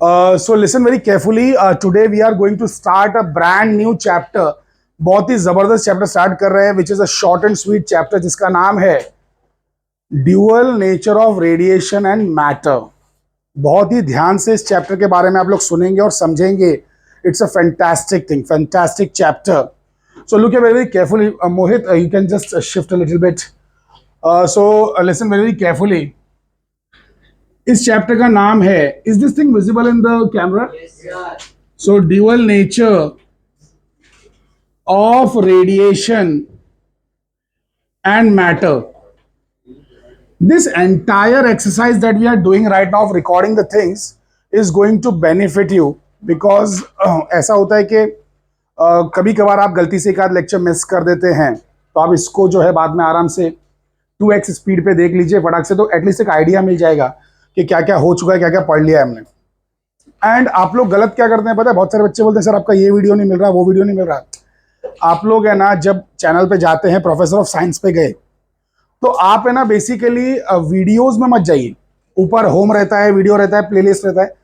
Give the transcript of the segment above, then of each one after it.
So listen very carefully. Today we are going to start a brand new chapter. बहुत ही जबरदस्त chapter start कर रहे हैं, which is a short and sweet chapter जिसका नाम है dual nature of radiation and matter. बहुत ही ध्यान से इस चैप्टर के बारे में आप लोग सुनेंगे और समझेंगे. It's a fantastic thing, fantastic chapter. So look very, very carefully. Mohit, you can just shift a little bit. So listen very, very carefully. इस चैप्टर का नाम है, is this thing visible in the camera? So dual nature of radiation and matter. This entire exercise that we are doing right now of recording the things is going to benefit you because ऐसा होता है कि कभी कभार आप गलती से एक आध लेक्चर मिस कर देते हैं, तो आप इसको जो है बाद में आराम से 2x स्पीड पे देख लीजिए फटाक से, तो एटलीस्ट एक आइडिया मिल जाएगा कि क्या क्या हो चुका है, क्या क्या पढ़ लिया है हमने. एंड आप लोग गलत क्या करते हैं पता है? बहुत सारे बच्चे बोलते हैं सर आपका ये वीडियो नहीं मिल रहा, वो वीडियो नहीं मिल रहा. आप लोग है ना, जब चैनल पे जाते हैं, प्रोफेसर ऑफ साइंस पे गए, तो आप है ना बेसिकली वीडियोस में मत जाइए. ऊपर होम रहता है, वीडियो रहता है, प्लेलिस्ट रहता है.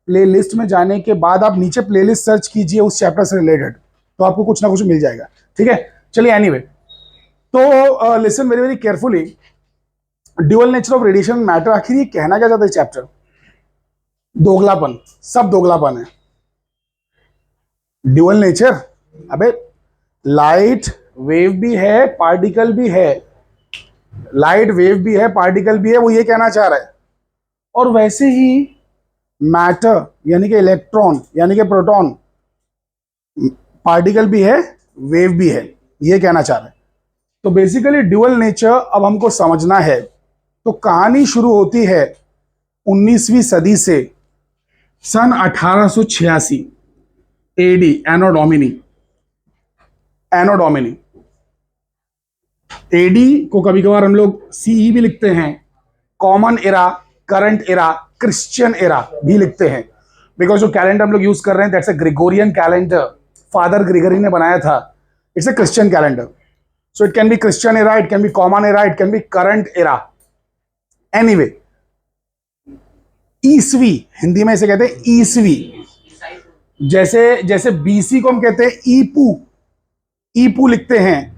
प्लेलिस्ट में जाने के बाद आप नीचे प्लेलिस्ट सर्च कीजिए उस चैप्टर से रिलेटेड, तो आपको कुछ ना कुछ मिल जाएगा. ठीक है, चलिए. एनीवे, तो listen very very carefully. Dual nature of radiation matter, आखिर ये कहना क्या चाहता है चैप्टर? दोगलापन, सब दोगलापन है. ड्यूअल नेचर, अबे लाइट वेव भी है, पार्टिकल भी है. लाइट वेव भी है, पार्टिकल भी है, वो ये कहना चाह रहा है. और वैसे ही मैटर यानी कि इलेक्ट्रॉन यानी कि प्रोटॉन, पार्टिकल भी है, वेव भी है, ये कहना चाह रहा है. तो बेसिकली ड्यूअल नेचर अब हमको समझना है. तो कहानी शुरू होती है 19वीं सदी से, सन 1886 एडी, एनो डोमिनी. एनो डोमिनी एडी को कभी कभार हम लोग सीई भी लिखते हैं, common era, current era, Christian era भी लिखते हैं, बिकॉज जो कैलेंडर हम लोग यूज कर रहे हैं that's a Gregorian calendar. Father Gregory ने बनाया था. It's a Christian calendar. So it can be Christian era, it can be common era, it can be current era. Anyway, ईसवी, हिंदी में इसे कहते हैं ईसवी. जैसे जैसे बीसी को हम कहते हैं ईपू, ईपू लिखते हैं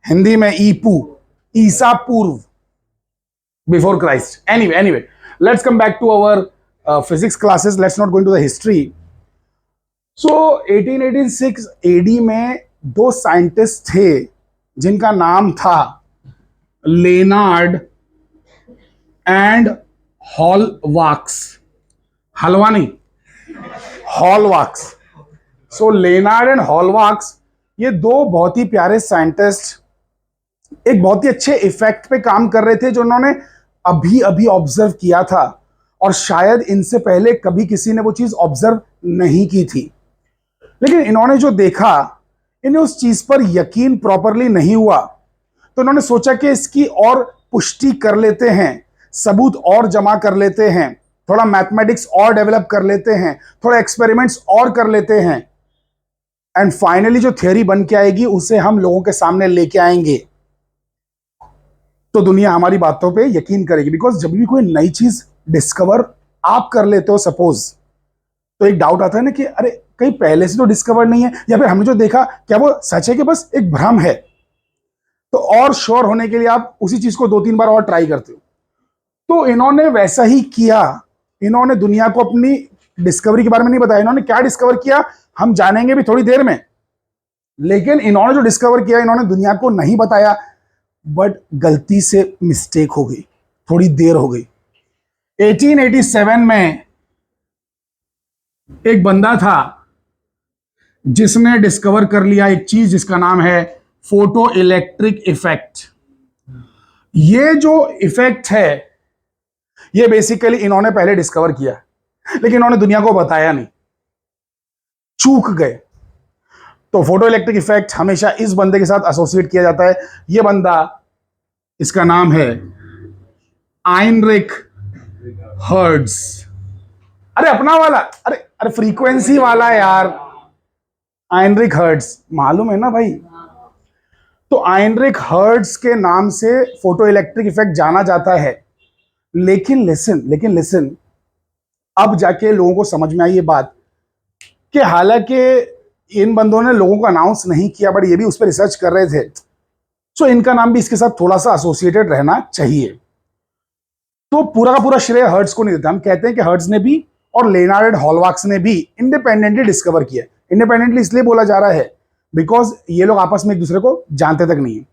हिंदी में ईपू, ईसा पूर्व, before Christ. Anyway, let's come back to our physics classes. Let's not go into the history. So 1886 AD में दो साइंटिस्ट थे जिनका नाम था लेनार्ड एंड हॉलवाक्स. हलवा नहीं, हॉलवाक्स. सो लेनार्ड एंड हॉलवाक्स, ये दो बहुत ही प्यारे साइंटिस्ट एक बहुत ही अच्छे इफेक्ट पे काम कर रहे थे जो उन्होंने अभी अभी ऑब्जर्व किया था, और शायद इनसे पहले कभी किसी ने वो चीज ऑब्जर्व नहीं की थी. लेकिन इन्होंने जो देखा, इन्हें उस चीज पर यकीन प्रॉपरली नहीं हुआ, तो इन्होंने सोचा कि इसकी और पुष्टि कर लेते हैं, सबूत और जमा कर लेते हैं, थोड़ा मैथमेटिक्स और डेवलप कर लेते हैं, थोड़ा एक्सपेरिमेंट्स और कर लेते हैं, एंड फाइनली जो थ्योरी बन के आएगी उसे हम लोगों के सामने लेके आएंगे, तो दुनिया हमारी बातों पे यकीन करेगी. बिकॉज जब भी कोई नई चीज डिस्कवर आप कर लेते हो सपोज, तो एक डाउट आता है ना कि अरे कहीं पहले से तो डिस्कवर नहीं है, या फिर हमने जो देखा क्या वो सच है कि बस एक भ्रम है. तो और श्योर होने के लिए आप उसी चीज को 2-3 बार और ट्राई करते हो. तो इन्होंने वैसा ही किया. इन्होंने दुनिया को अपनी डिस्कवरी के बारे में नहीं बताया. इन्होंने क्या डिस्कवर किया हम जानेंगे भी थोड़ी देर में, लेकिन इन्होंने जो डिस्कवर किया इन्होंने दुनिया को नहीं बताया. बट गलती से मिस्टेक हो गई, थोड़ी देर हो गई. 1887 में एक बंदा था जिसने डिस्कवर कर लिया एक चीज जिसका नाम है फोटो इलेक्ट्रिक इफेक्ट. ये जो इफेक्ट है ये बेसिकली इन्होंने पहले डिस्कवर किया, लेकिन इन्होंने दुनिया को बताया नहीं, चूक गए. तो फोटो इलेक्ट्रिक इफेक्ट हमेशा इस बंदे के साथ एसोसिएट किया जाता है. ये बंदा, इसका नाम है हाइनरिक हर्ट्ज. अरे अपना वाला, अरे अरे फ्रीक्वेंसी वाला यार, हाइनरिक हर्ट्ज, मालूम है ना भाई. तो हाइनरिक हर्ट्ज के नाम से फोटो इलेक्ट्रिक इफेक्ट जाना जाता है. लेकिन लिसन, अब जाके लोगों को समझ में आई ये बात कि हालांकि इन बंदों ने लोगों को अनाउंस नहीं किया, बट ये भी उस पर रिसर्च कर रहे थे, सो इनका नाम भी इसके साथ थोड़ा सा एसोसिएटेड रहना चाहिए। तो पूरा का पूरा श्रेय हर्ट्ज को नहीं देता। हम कहते हैं कि हर्ट्ज ने भी और लेनार्ड हॉलवार्क्स ने भी इंडिपेंडेंटली डिस्कवर किया। इंडिपेंडेंटली इसलिए बोला जा रहा है बिकॉज ये लोग आपस में एक दूसरे को जानते तक नहीं है।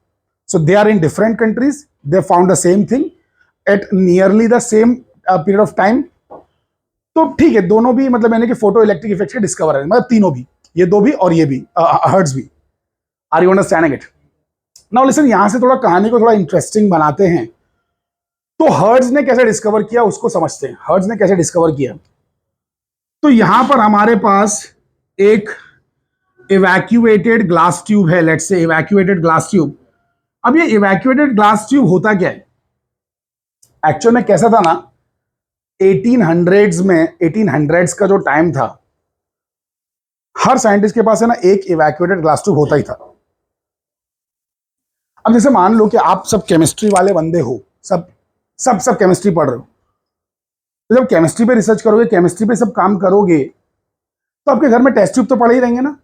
So they are in different countries, they found the same thing at nearly the same period of time. तो ठीक है, दोनों भी मतलब मैंने कि फोटो इलेक्ट्रिक इफेक्ट के डिस्कवर है, मतलब तीनों भी, ये दो भी और ये भी, हर्ट्ज भी। Are you understanding it? Now listen, यहां से थोड़ा कहानी को थोड़ा इंटरेस्टिंग बनाते हैं। तो हर्ट्ज ने कैसे डिस्कवर किया उसको समझते हैं। हर्ट्ज ने कैसे डिस्कवर किया? तो यहां पर हमारे पास एक इवैक्यूएटेड ग्लास ट्यूब है, let's say evacuated glass tube. अब ये इवैक्यूएटेड ग्लास ट्यूब होता क्या है एक्चुअल में? कैसा था ना, 1800s में, 1800s का जो टाइम था, हर साइंटिस्ट के पास है ना एक इवैक्यूएटेड ग्लास ट्यूब होता ही था। अब जैसे मान लो कि आप सब केमिस्ट्री वाले बंदे हो, सब केमिस्ट्री पढ़ रहे हो, तो जब केमिस्ट्री पे रिसर्च करोगे, केमिस्ट्री पे सब काम करोगे, तो आपके घर में टेस्ट ट्यूब तो पड़े ही रहेंगे ना।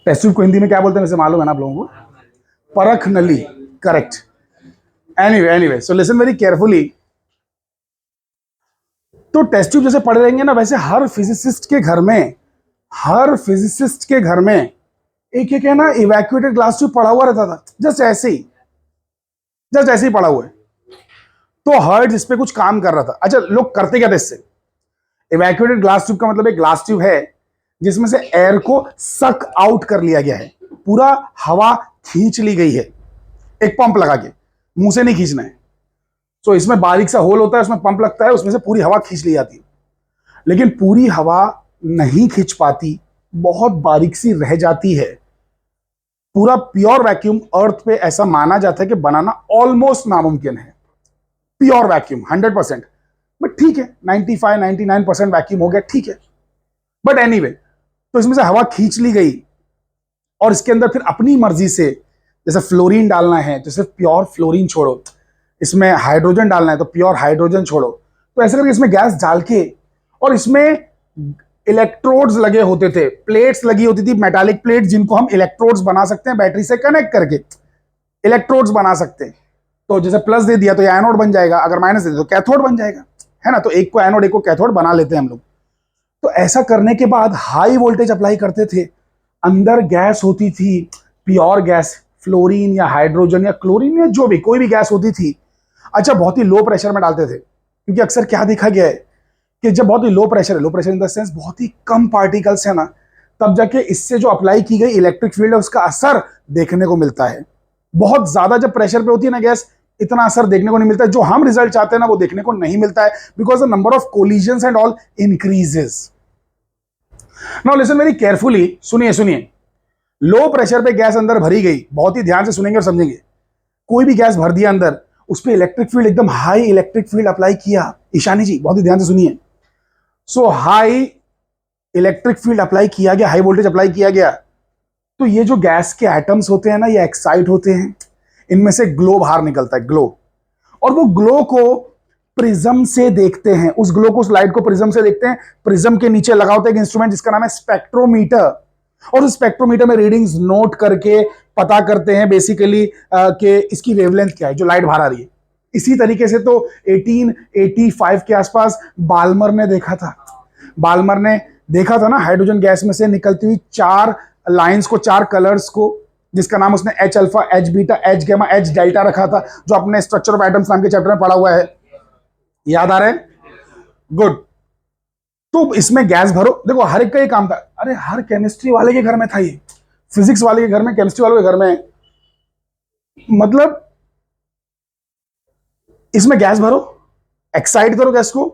टेस्ट ट्यूब को हिंदी में क्या बोलते हैं वैसे मालूम है ना आप लोगों को? परख नली, correct. Anyway so listen very carefully. तो टेस्ट ट्यूब जैसे पड़े रहेंगे ना, वैसे हर फिजिसिस्ट के घर में, हर फिजिसिस्ट के घर में एक एक है ना इवैक्यूएटेड ग्लास ट्यूब पड़ा हुआ रहता था, जस्ट ऐसे ही पड़ा हुआ है। तो हर्ट्ज इस पे कुछ काम कर रहा था। अच्छा, लोग करते क्या थे इससे? इवैक्यूएटेड ग्लास ट्यूब का मतलब एक ग्लास ट्यूब है जिसमें से एयर को सक आउट कर लिया गया है, पूरा हवा खींच ली गई है एक पंप लगा के, मुंह से नहीं खींचना है। तो इसमें बारीक सा होल होता है, उसमें पंप लगता है, उसमें से पूरी हवा खींच ली जाती है। लेकिन पूरी हवा नहीं खींच पाती, बहुत बारीक सी रह जाती है। पूरा प्योर वैक्यूम अर्थ पे ऐसा माना जाता है कि बनाना ऑलमोस्ट नामुमकिन है। प्योर वैक्यूम 100%, बट ठीक है 95-99% वैक्यूम हो गया, ठीक है। बट एनीवे, तो इसमें से हवा खींच ली गई और इसके अंदर फिर अपनी मर्जी से, जैसे फ्लोरीन डालना है तो सिर्फ प्योर फ्लोरीन छोड़ो, इसमें हाइड्रोजन डालना है तो प्योर हाइड्रोजन छोड़ो, तो ऐसे करके इसमें गैस डाल के, और इसमें इलेक्ट्रोड्स लगे होते थे, प्लेट्स लगी होती थी, मेटालिक प्लेट, जिनको हम इलेक्ट्रोड्स बना सकते हैं, बैटरी से कनेक्ट करके इलेक्ट्रोड्स बना सकते हैं। तो जैसे प्लस दे दिया तो ये एनोड बन जाएगा, अगर माइनस दे दिया तो कैथोड बन जाएगा, है ना। तो एक को एनोड एक को कैथोड बना लेते हैं हम लोग। तो ऐसा करने के बाद हाई वोल्टेज अप्लाई करते थे, अंदर गैस होती थी, प्योर गैस, फ्लोरीन या हाइड्रोजन या क्लोरीन या जो भी, कोई भी गैस होती थी। अच्छा, बहुत ही लो प्रेशर में डालते थे, क्योंकि अक्सर क्या देखा गया है कि जब बहुत ही लो प्रेशर है, low pressure in the sense बहुत ही कम पार्टिकल्स है ना, तब जाके इससे जो अप्लाई की गई इलेक्ट्रिक फील्ड है उसका असर देखने को मिलता है। बहुत ज्यादा जब प्रेशर पे होती है ना गैस, इतना असर देखने को नहीं मिलता है। जो हम रिजल्ट चाहते हैं ना वो देखने को नहीं मिलता है, because the number of collisions and all increases. Now listen very carefully, सुनिए। लो प्रेशर पे गैस अंदर भरी गई, बहुत ही ध्यान से सुनेंगे और समझेंगे। कोई भी गैस भर दिया अंदर, उस पर इलेक्ट्रिक फील्ड, एकदम हाई इलेक्ट्रिक फील्ड अप्लाई किया। ईशानी जी बहुत ही ध्यान से सुनिए। सो हाई इलेक्ट्रिक फील्ड अप्लाई किया गया, हाई वोल्टेज अप्लाई किया गया, तो ये जो गैस के एटम्स होते हैं ना, ये एक्साइट होते हैं, इनमें से ग्लो बाहर निकलता है, ग्लो। और वो ग्लो को प्रिज्म से देखते हैं, उस ग्लो को, उस लाइट को प्रिज्म से देखते हैं। प्रिज्म के नीचे लगा होता है एक इंस्ट्रूमेंट जिसका नाम है स्पेक्ट्रोमीटर, और उस स्पेक्ट्रोमीटर में रीडिंग्स नोट करके पता करते हैं बेसिकली कि इसकी वेवलेंथ क्या है, जो लाइट बाहर आ रही है। इसी तरीके से तो 1885 के आसपास बाल्मर ने देखा था। बाल्मर ने देखा था ना, हाइड्रोजन गैस में से निकलती हुई 4 लाइंस को, 4 कलर्स को, जिसका नाम उसने H alpha, H beta, H gamma, H delta रखा था, जो अपने स्ट्रक्चर ऑफ एटम्स नाम के चैप्टर में पढ़ा हुआ है। याद आ रहा है? गुड। तो इसमें गैस भरो, देखो हर एक का ये काम था। अरे हर केमिस्ट्री वाले के घर में था ये, फिजिक्स वाले के घर में, केमिस्ट्री वाले के घर में, मतलब इसमें गैस भरो, एक्साइट करो गैस को,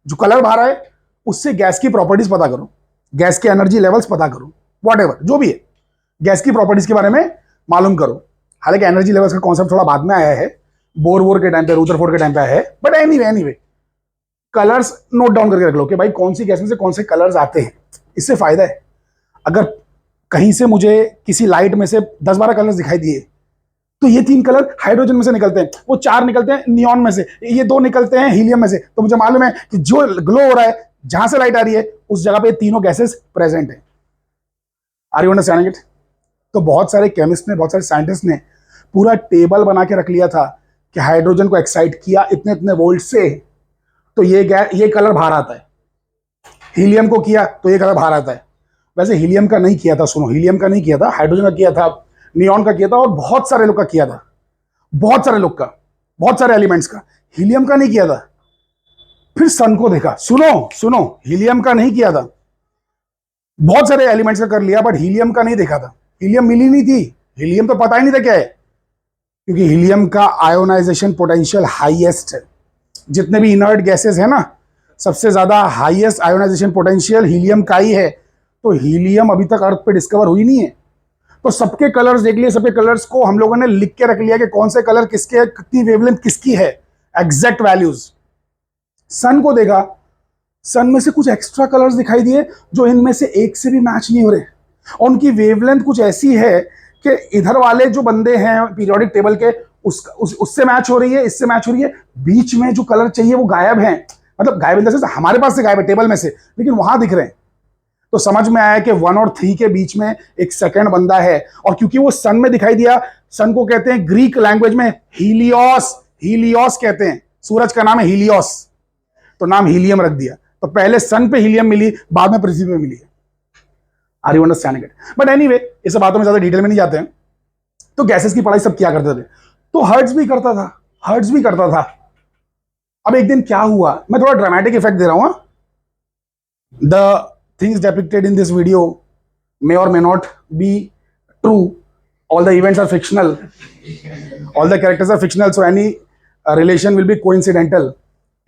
जो कलर बाहर आए उससे गैस की प्रॉपर्टीज पता करो, गैस के एनर्जी लेवल्स पता करो, व्हाटएवर जो भी है गैस की प्रॉपर्टीज के बारे में मालूम करो। हालांकि एनर्जी लेवल्स का कॉन्सेप्ट थोड़ा बाद में आया है, बोर के टाइम पे, रुदरफोर्ड के टाइम पे आया है, but anyway colours note down करके रख लो कि भाई कौन सी गैस में से कौन से कलर्स आते हैं। इससे फायदा है, अगर कहीं से मुझे किसी लाइट में से 10-12 कलर्स दिखाई दिए तो ये 3 कलर हाइड्रोजन में से निकलते हैं, वो 4 निकलते हैं नियॉन में से, ये 2 निकलते हैं हीलियम में से। तो मुझे मालूम है कि जो ग्लो हो रहा है, जहां से लाइट आ रही है, उस जगह पे तीनों गैसेस प्रेजेंट है। Are you understanding it? तो बहुत सारे केमिस्ट ने, बहुत सारे साइंटिस्ट ने पूरा टेबल बना के रख लिया था कि हाइड्रोजन को एक्साइट किया इतने इतने वोल्ट से तो ये कलर बाहर आता है, हीलियम को किया तो ये कलर बाहर आता है। वैसे हीलियम का नहीं किया था, सुनो, हीलियम का नहीं किया था, हाइड्रोजन का किया था, नियॉन का किया था, और बहुत सारे लोग का किया था, बहुत सारे लोग का, बहुत सारे एलिमेंट्स का। हीलियम का नहीं किया था। फिर सन को देखा, सुनो सुनो, हीलियम का नहीं किया था, बहुत सारे एलिमेंट्स का कर लिया, बट हीलियम का नहीं देखा था। हीलियम मिली नहीं थी, हीलियम तो पता ही नहीं था क्या है, क्योंकि हीलियम का आयोनाइजेशन पोटेंशियल हाईएस्ट है। जितने भी इनर्ट गैसेस है ना, सबसे ज्यादा हाईएस्ट आयोनाइजेशन पोटेंशियल हीलियम का ही है। तो हीलियम अभी तक अर्थ पे डिस्कवर हुई नहीं है। तो सबके कलर्स देख लिए, सबके कलर्स को हम लोगों ने लिख के रख लिया कि कौन से कलर किसके, कितनी वेवलेंथ किसकी है, एग्जैक्ट वैल्यूज। सन को देखा, सन में से कुछ एक्स्ट्रा कलर्स दिखाई दिए जो इनमें से एक से भी मैच नहीं हो रहे, और उनकी वेवलेंथ कुछ ऐसी है कि इधर वाले जो बंदे हैं पीरियोडिक टेबल के, उससे मैच हो रही है, इससे मैच हो रही है, बीच में जो कलर चाहिए वो गायब है। मतलब गायब इन द सेंस हमारे पास से गायब है टेबल में से, लेकिन वहां दिख रहे हैं। तो समझ में आया कि 1 और 3 के बीच में एक सेकंड बंदा है, और क्योंकि वो सन में दिखाई दिया, सन को कहते हैं ग्रीक लैंग्वेज में हीलियोस, हीलियोस कहते हैं, सूरज का नाम है हीलियोस, तो नाम हीलियम रख दिया। तो पहले सन पे हीलियम मिली, बाद में पृथ्वी पे मिली है। Are you understanding it? But anyway, इस बातों में ज्यादा डिटेल में नहीं जाते हैं। तो गैसेस की पढ़ाई सब किया करते थे, तो हर्ट्ज भी करता था, हर्ट्ज भी करता था। अब एक दिन क्या हुआ, मैं थोड़ा ड्रामेटिक इफेक्ट दे रहा हूं। The things depicted in this video may or may not be true. All the events are fictional, all the characters are fictional, so any relation will be coincidental.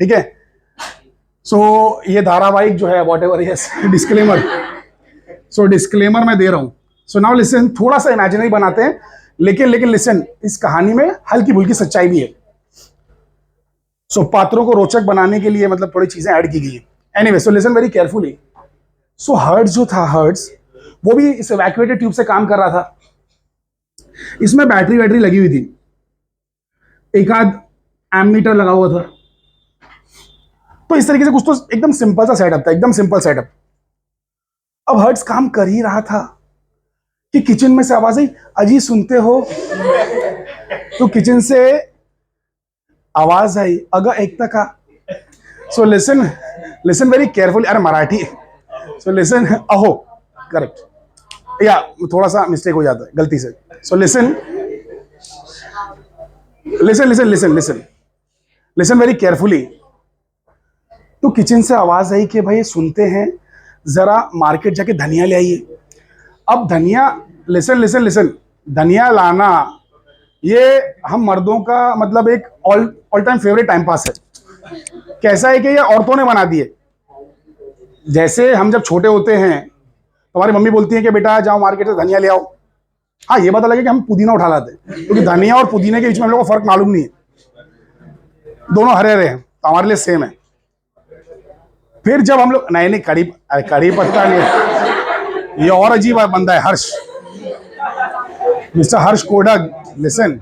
ठीक है? सो ये धारावाहिक जो है what ever, yes, disclaimer, so disclaimer मैं दे रहा हूं। सो now listen, थोड़ा सा इमेजिनरी बनाते हैं, लेकिन लिसन, इस कहानी में हल्की फुल्की सच्चाई भी है। सो पात्रों को रोचक बनाने के लिए मतलब थोड़ी चीजें ऐड की गई है। Anyway, so listen very carefully. So Hertz जो था, हर्ट्ज वो भी इस इवैक्यूएटेड ट्यूब से काम कर रहा था। इसमें बैटरी लगी हुई थी, एक आध एमीटर लगा हुआ था। तो इस तरीके से कुछ तो एकदम सिंपल सा सेटअप था, एकदम सिंपल सेटअप। अब हर्ट्ज काम कर ही रहा था कि किचन में से आवाज आई, अजी सुनते हो? तो किचन से आवाज आई, अगर एक तक का। So listen, listen very carefully. अरे मराठी, सो लिसन, अहो, करेक्ट, या थोड़ा सा मिस्टेक हो जाता है गलती से। So listen listen listen listen listen listen very carefully. तो किचन से आवाज आई कि भाई सुनते हैं, जरा मार्केट जाके धनिया ले आइए। अब धनिया, लिसन लिसन लिसन, धनिया लाना ये हम मर्दों का मतलब एक all time favourite time pass है। कैसा है कि ये औरतों ने बना दिए। जैसे हम जब छोटे होते हैं तो हमारी मम्मी बोलती है कि बेटा जाओ मार्केट से धनिया ले आओ। हाँ, ये पता लगे कि हम पुदीना उठा लाते हैं, क्योंकि धनिया और पुदीने के बीच में हम लोगों को फर्क मालूम नहीं है, दोनों हरे हरे हैं, तो हमारे लिए सेम है। फिर जब हम लोग, नहीं कड़ी पत्ता नहीं, ये और अजीब बंदा है, हर्ष, मिस्टर हर्ष कोडक। लिसन,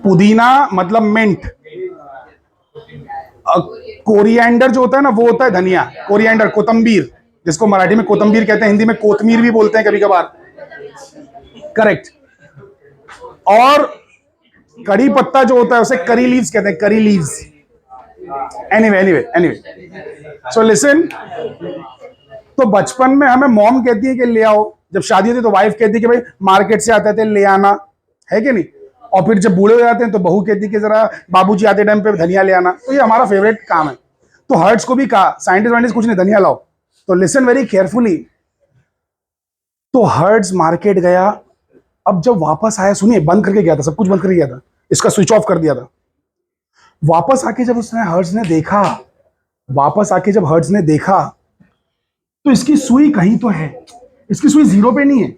पुदीना मतलब मिंट, कोरिएंडर जो होता है ना वो होता है धनिया, कोरिएंडर, कोतंबीर, जिसको मराठी में कोतंबीर कहते हैं, हिंदी में कोतमीर भी बोलते हैं कभी कभार, करेक्ट। और कड़ी पत्ता जो होता है उसे करी लीव्स कहते हैं, curry leaves. Anyway, so listen, तो बचपन में हमें मॉम कहती है कि ले आओ, जब शादी होती है तो वाइफ कहती है कि भाई मार्केट से आते थे ले आना, है कि नहीं। और फिर जब बूढ़े हो जाते हैं तो बहू कहती है कि जरा बाबूजी आते टाइम पे धनिया ले आना। तो ये हमारा फेवरेट काम है। तो हर्ट्ज को भी कहा, साइंटिस्ट वाइंटिस्ट कुछ नहीं, धनिया लाओ। तो लिसन वेरी केयरफुली। तो हर्ट्ज मार्केट गया। अब जब वापस आया, सुनिए, बंद करके गया था, सब कुछ बंद करके गया था, इसका स्विच ऑफ कर दिया था। वापस आके जब उसने, हर्ट्ज ने देखा, वापस आके जब हर्ट्ज ने देखा तो इसकी सुई कहीं तो है, इसकी सुई 0 पे नहीं है।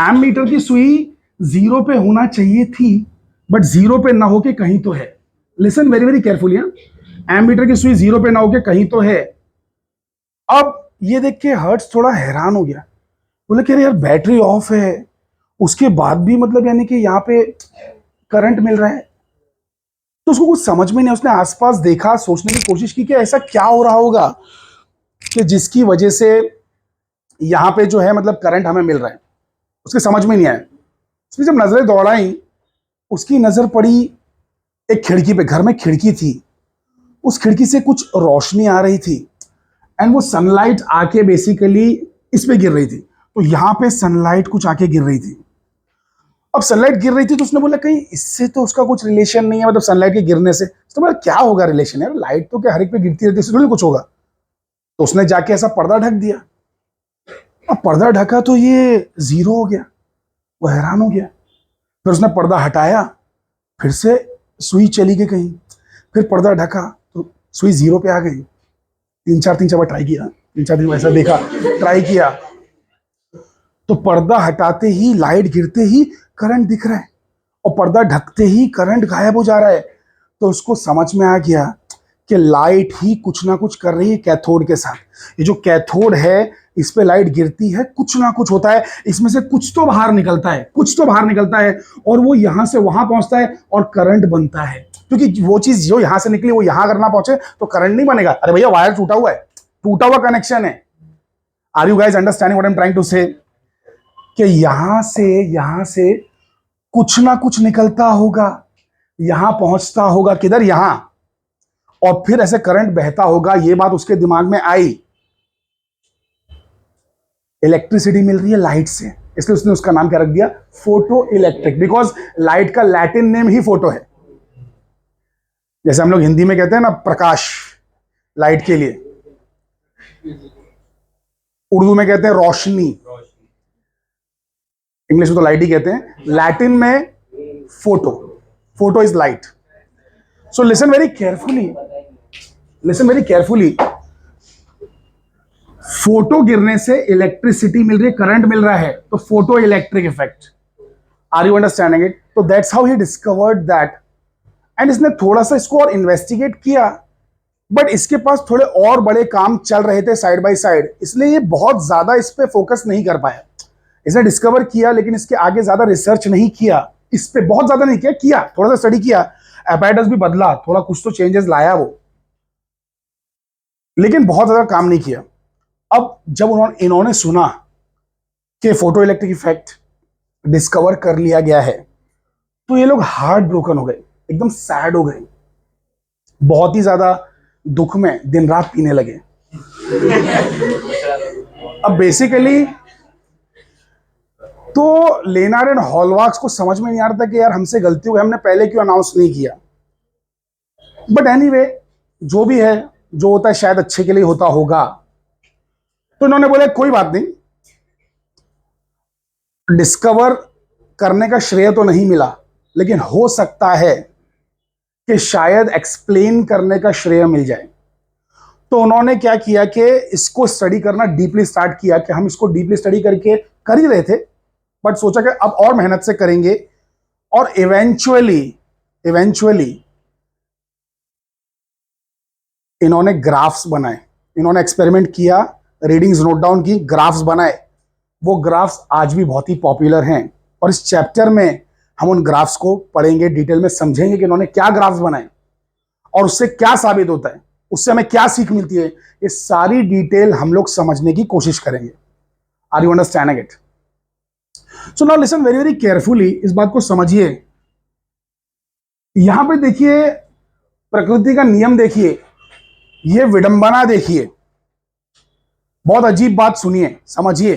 एमीटर की सुई 0 पे होना चाहिए थी, बट 0 पे ना होके कहीं तो है। Listen very very carefully. Ammeter की सुई 0 पे ना होके कहीं तो है। अब ये देख के हर्ट्ज थोड़ा हैरान हो गया, बोले कि यार बैटरी ऑफ है उसके बाद भी मतलब यानी कि यहाँ पे करंट मिल रहा है। तो उसको कुछ समझ में नहीं, उसने आसपास देखा, सोचने की कोशिश की कि ऐसा क्या हो रहा होगा कि जिसकी वजह से यहाँ पे जो है मतलब करंट हमें मिल रहा है। उसके समझ में नहीं आया। उसने जब नजरें दौड़ाई, उसकी नजर पड़ी एक खिड़की पे। घर में खिड़की थी, उस खिड़की से कुछ रोशनी आ रही थी एंड वो सनलाइट आके बेसिकली इस पे गिर रही थी। तो यहाँ पे सनलाइट कुछ आके गिर रही थी। अब सनलाइट गिर रही थी तो उसने बोला कहीं इससे तो उसका कुछ रिलेशन नहीं है, मतलब सनलाइट के गिरने से। उसने बोला क्या होगा रिलेशन यार, लाइट तो क्या हर एक पे गिरती रहती है, इससे थोड़ी कुछ होगा। तो उसने जाके ऐसा पर्दा ढक दिया। अब पर्दा ढका तो ये जीरो हो गया। वो हैरान हो गया। फिर उसने पर्दा हटाया, फिर से सुई चली गई कहीं। फिर पर्दा ढका तो सुई जीरो पे आ गई। तीन चार बार ट्राई किया, तीन चार दिन ऐसा देखा, ट्राई किया तो पर्दा हटाते ही, लाइट गिरते ही करंट दिख रहा है और पर्दा ढकते ही करंट गायब हो जा रहा है। तो उसको समझ में आ गया कि लाइट ही कुछ ना कुछ कर रही है कैथोड के साथ। ये जो कैथोड है, इस पे लाइट गिरती है, कुछ ना कुछ होता है, इसमें से कुछ तो बाहर निकलता है, कुछ तो बाहर निकलता है और वो यहां से वहां पहुंचता है और करंट बनता है। क्योंकि वो चीज जो यहां से निकली वो यहां अगर ना पहुंचे तो करंट नहीं बनेगा। अरे भैया वायर टूटा हुआ है, टूटा हुआ कनेक्शन है। Are you guys understanding what I am trying to say? कि यहां से कुछ ना कुछ निकलता होगा, यहां पहुंचता होगा, किधर? यहां, और फिर ऐसे करंट बहता होगा। ये बात उसके दिमाग में आई। इलेक्ट्रिसिटी मिल रही है लाइट से, इसलिए उसने उसका नाम क्या रख दिया? Photo electric. बिकॉज लाइट का लैटिन नेम ही फोटो है। जैसे हम लोग हिंदी में कहते हैं ना प्रकाश, लाइट के लिए। उर्दू में कहते हैं रोशनी, इंग्लिश में तो लाइट ही कहते हैं, लैटिन में photo. Photo is light. So listen very carefully, listen very carefully. Photo गिरने से इलेक्ट्रिसिटी मिल रही है, करंट मिल रहा है, तो photo electric effect. Are you understanding it? तो that's how he discovered that. And इसने थोड़ा सा इसको और इन्वेस्टिगेट किया, बट इसके पास थोड़े और बड़े काम चल रहे थे साइड बाय साइड, इसलिए ये बहुत ज्यादा इस पे फोकस नहीं कर पाया। इसने डिस्कवर किया लेकिन इसके आगे ज्यादा रिसर्च नहीं किया, इस पे बहुत ज्यादा नहीं किया, थोड़ा सा स्टडी किया, एपैरेटस भी बदला, थोड़ा कुछ तो चेंजेस लाया वो, लेकिन बहुत ज्यादा काम नहीं किया। अब जब इन्होंने सुना कि फोटो इलेक्ट्रिक इफेक्ट डिस्कवर कर लिया गया है, तो ये लोग हार्ट ब्रोकन हो गए, एकदम सैड हो गए, बहुत ही ज्यादा दुख में दिन रात पीने लगे। अब बेसिकली तो लेनार्ड एंड हॉलवार्क्स को समझ में नहीं आ रहा था कि यार हमसे गलती हो गई, हमने पहले क्यों अनाउंस नहीं किया। बट एनीवे, जो भी है, जो होता है शायद अच्छे के लिए होता होगा। तो इन्होंने बोला कोई बात नहीं, डिस्कवर करने का श्रेय तो नहीं मिला, लेकिन हो सकता है कि शायद एक्सप्लेन करने का श्रेय मिल जाए। तो उन्होंने क्या किया कि इसको स्टडी करना डीपली स्टार्ट किया, कि हम इसको डीपली स्टडी करके कर ही रहे थे, बट सोचा कि अब और मेहनत से करेंगे। और इवेंचुअली इन्होंने ग्राफ्स बनाए, इन्होंने एक्सपेरिमेंट किया, रीडिंग्स नोट डाउन की, ग्राफ्स बनाए। वो ग्राफ्स आज भी बहुत ही पॉपुलर हैं और इस चैप्टर में हम उन ग्राफ्स को पढ़ेंगे, डिटेल में समझेंगे कि इन्होंने क्या ग्राफ्स बनाए और उससे क्या साबित होता है, उससे हमें क्या सीख मिलती है। ये सारी डिटेल हम लोग समझने की कोशिश करेंगे। Are you understanding it? So now listen very very carefully, इस बात को समझिए। यहां पे देखिए, प्रकृति का नियम देखिए, ये विडंबना देखिए, बहुत अजीब बात सुनिए, समझिए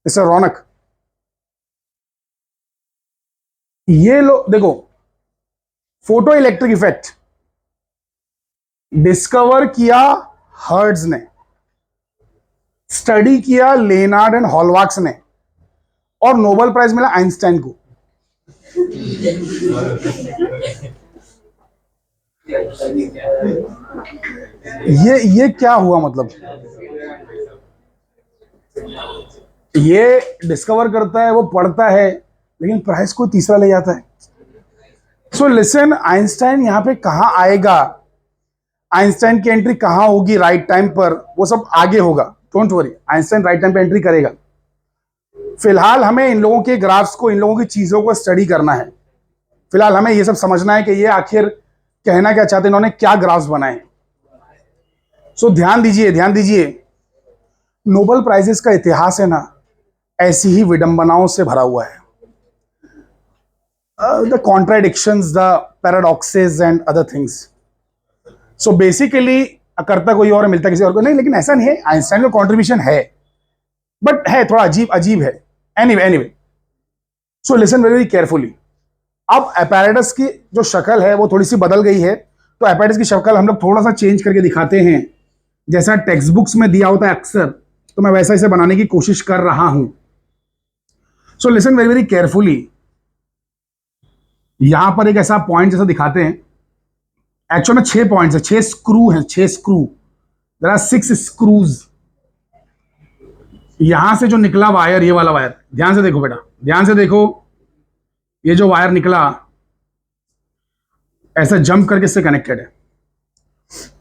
मिस्टर रौनक। ये लो देखो, फोटो इलेक्ट्रिक इफेक्ट डिस्कवर किया हर्ट्ज ने, स्टडी किया लेनार्ड एंड हॉलवार्क्स ने, और नोबेल प्राइज मिला आइंस्टाइन को। ये क्या हुआ? मतलब ये डिस्कवर करता है, वो पढ़ता है, लेकिन प्राइज को तीसरा ले जाता है। सो लिसन, आइंस्टाइन यहां पे कहां आएगा, आइंस्टाइन की एंट्री कहां होगी राइट टाइम पर, वो सब आगे होगा, don't worry, Einstein right time पे एंट्री करेगा। फिलहाल हमें इन लोगों के ग्राफ्स को, इन लोगों की चीजों को स्टडी करना है। फिलहाल हमें ये सब समझना है कि ये आखिर कहना क्या चाहते हैं, इन्होंने क्या ग्राफ्स बनाए। सो ध्यान दीजिए, ध्यान दीजिए, नोबेल प्राइजेस का इतिहास है ना, ऐसी ही विडंबनाओं से भरा हुआ है। The contradictions, the paradoxes and other things. So basically करता कोई और मिलता किसी और को नहीं, लेकिन ऐसा नहीं है, आइंस्टाइन का कॉन्ट्रीब्यूशन है, बट है थोड़ा अजीब अजीब है। Anyway anyway, so listen very carefully. अब एपैरेटस की जो शक्ल है वो थोड़ी सी बदल गई है, तो एपैरेटस की शक्ल हम लोग थोड़ा सा चेंज करके दिखाते हैं, जैसा टेक्स्ट बुक्स में दिया होता है अक्सर, तो मैं वैसा इसे बनाने की कोशिश कर रहा हूं। सो लिसन वेरी वेरी केयरफुली। यहां पर एक ऐसा पॉइंट जैसा दिखाते हैं, एक्चुअल में 6 पॉइंट्स है, 6 स्क्रू हैं, 6 स्क्रू, देयर आर 6 स्क्रूज। यहां से जो निकला वायर, ये वाला वायर, ध्यान से देखो बेटा, ध्यान से देखो, ये जो वायर निकला ऐसा जंप करके इससे कनेक्टेड है,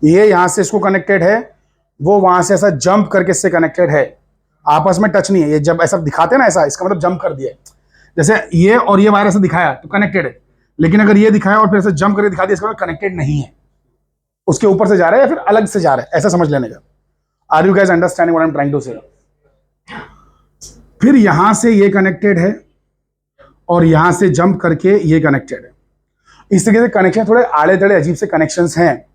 ये यहां से इसको कनेक्टेड है, वो वहां से ऐसा जंप करके इससे कनेक्टेड है, आपस में टच नहीं है। ये जब ऐसा दिखाते हैं ना ऐसा, इसका मतलब जंप कर दिया है। जैसे ये और ये वायर ऐसा दिखाया तो कनेक्टेड है, लेकिन अगर ये दिखाया और फिर ऐसे जंप करके दिखा दिया, इसका मतलब कनेक्टेड नहीं है, उसके ऊपर से जा रहा है या फिर अलग से जा रहा है, ऐसा समझ लेने का। Are you guys understanding what I am trying to say? फिर यहां से ये कनेक्टेड है और यहां से जंप करके ये कनेक्टेड है। इस तरीके से कनेक्शन थोड़े आड़े तड़े अजीब से कनेक्शंस हैं।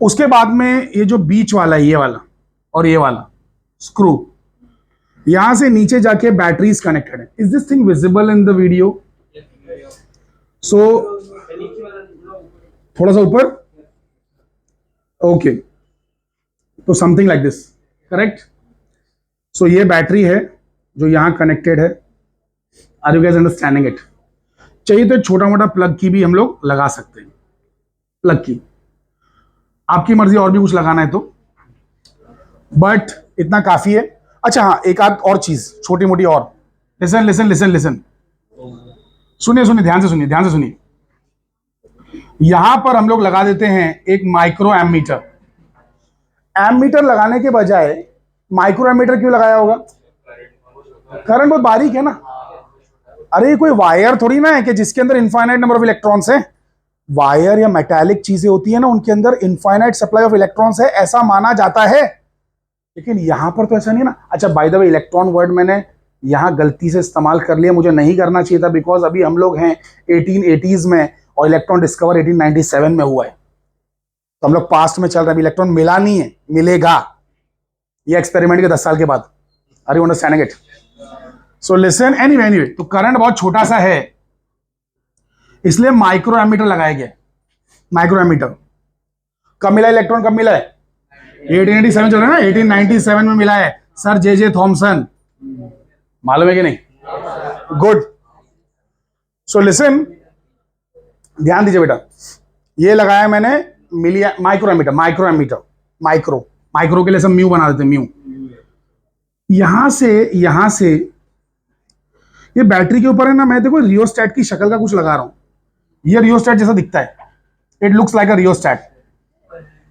उसके बाद में ये जो बीच वाला है, ये वाला और ये वाला स्क्रू, यहां से नीचे जाके बैटरीज कनेक्टेड है। Is this thing visible in the video? So थोड़ा सा ऊपर, ओके, तो something like this, correct. So ये बैटरी है जो यहां कनेक्टेड है। Are you guys understanding it? चाहिए तो छोटा मोटा प्लग की भी हम लोग लगा सकते हैं, प्लग की, आपकी मर्जी और भी कुछ लगाना है तो, बट इतना काफी है। अच्छा हाँ, एक आध और चीज छोटी मोटी और, लिसन लिसन लिसन लिसन, सुनिए सुनिए, ध्यान से सुनिए, ध्यान से सुनिए। यहां पर हम लोग लगा देते हैं एक माइक्रो एमीटर। एमीटर लगाने के बजाय माइक्रो एमीटर क्यों लगाया होगा? करंट बहुत बारीक है ना। अरे कोई वायर थोड़ी ना है कि जिसके अंदर इनफाइनाइट नंबर ऑफ इलेक्ट्रॉन्स हैं। वायर या मेटालिक चीजें होती है ना, उनके अंदर इनफाइनाइट सप्लाई ऑफ इलेक्ट्रॉन्स है, ऐसा माना जाता है, लेकिन यहां पर तो ऐसा नहीं ना। अच्छा by the way, electron word मैंने यहां गलती से इस्तेमाल कर लिया, मुझे नहीं करना चाहिए था, बिकॉज अभी हम लोग हैं 1880s में और इलेक्ट्रॉन डिस्कवर 1897 में हुआ है, तो हम लोग पास्ट में चल रहे हैं। इलेक्ट्रॉन मिला नहीं है, मिलेगा, ये एक्सपेरिमेंट के 10 साल के बाद। Are you understanding it? So listen, anyway anyway, तो करंट बहुत छोटा सा है, इसलिए माइक्रो एमीटर लगाया गया। माइक्रो एमीटर कब मिला इलेक्ट्रॉन, कब मिला है? 1887 चल रहा है ना, 1897 में मिला है, सर जे थॉमसन, मालूम है कि नहीं? गुड। सो लिसन, ध्यान दीजिए बेटा, ये लगाया मैंने मिलिया micro ammeter, micro ammeter, micro, micro के लिए सब म्यू बना देते हैं, म्यू। यहां से ये बैटरी के ऊपर है ना, मैं देखो रियोस्टैट की शक्ल का कुछ लगा रहा हूं, ये रियोस्टैट जैसा दिखता है, it looks like a rheostat,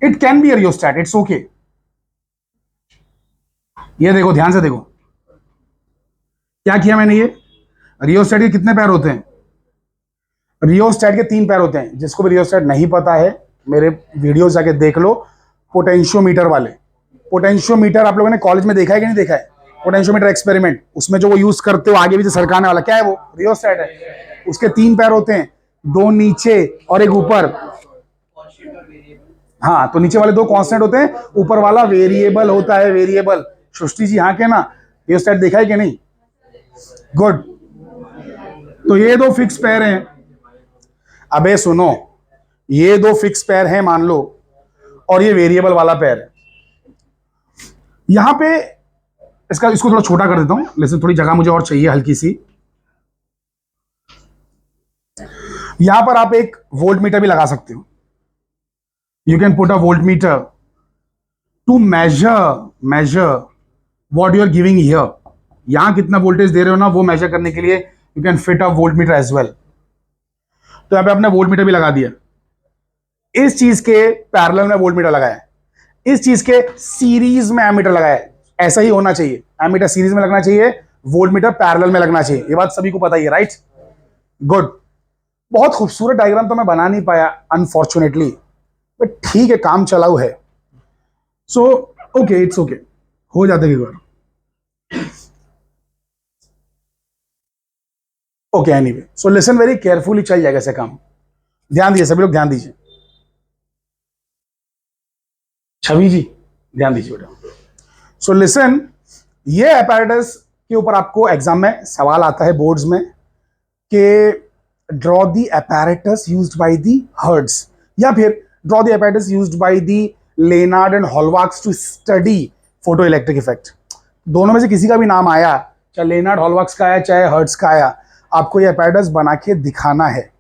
it can be a rheostat, it's okay. ये देखो, ध्यान से देखो क्या किया मैंने। ये रियोस्टैट के कितने पैर होते हैं? रियोस्टैट के 3 पैर होते हैं। जिसको भी रियोस्टैट नहीं पता है, मेरे वीडियो जाके देख लो, पोटेंशियोमीटर वाले। पोटेंशियोमीटर आप लोगों ने कॉलेज में देखा है कि नहीं देखा है? पोटेंशियोमीटर एक्सपेरिमेंट, उसमें जो वो यूज करते हो आगे भी से सरकाने वाला, क्या है वो? रियोस्टैट है। उसके 3 पैर होते हैं, 2 नीचे और एक ऊपर। हाँ, तो नीचे वाले 2 कांस्टेंट होते हैं, ऊपर वाला वेरिएबल होता है, वेरिएबल। सृष्टि जी हाँ के ना, रियोस्टैट देखा है कि नहीं? गुड। तो ये 2 फिक्स पैर हैं। अबे सुनो, ये 2 फिक्स पैर हैं मान लो, और ये वेरिएबल वाला पैर है। यहां पे इसको थोड़ा छोटा कर देता हूं, लेकिन थोड़ी जगह मुझे और चाहिए हल्की सी। यहां पर आप एक वोल्ट मीटर भी लगा सकते हो। You can put a volt meter to measure what you are giving here. यहां कितना वोल्टेज दे रहे हो ना, वो मेजर करने के लिए you can fit a volt meter as well. तो यहां पे आपने वोल्ट मीटर भी लगा दिया। इस चीज के पैरेलल में वोल्ट मीटर लगाया है, इस चीज के सीरीज में एमीटर लगाया है। ऐसा ही होना चाहिए, एमीटर सीरीज में लगना चाहिए, वोल्ट मीटर पैरेलल में लगना चाहिए, ये बात सभी को पता ही है, राइट? गुड। बहुत खूबसूरत डायग्राम तो मैं बना नहीं पाया अनफॉर्चुनेटली, बट ठीक है, काम चलाऊ है। सो ओके, इट्स ओके, हो जाता है एक बार। Okay, anyway, so listen very carefully, चल जाएगा ऐसे काम। ध्यान दीजिए सभी लोग, ध्यान दीजिए। छवि जी ध्यान दीजिए बेटा। सो लिसन, ये apparatus के ऊपर आपको एग्जाम में सवाल आता है बोर्ड्स में कि draw the apparatus used by the Hertz, या फिर draw the apparatus used by the Lenard and Hallwachs to study photo electric effect. दोनों में से किसी का भी नाम आया, चाहे लेनार्ड हॉलवार्क्स का आया चाहे हर्ट्ज का आया, आपको ये apparatus बना के दिखाना है।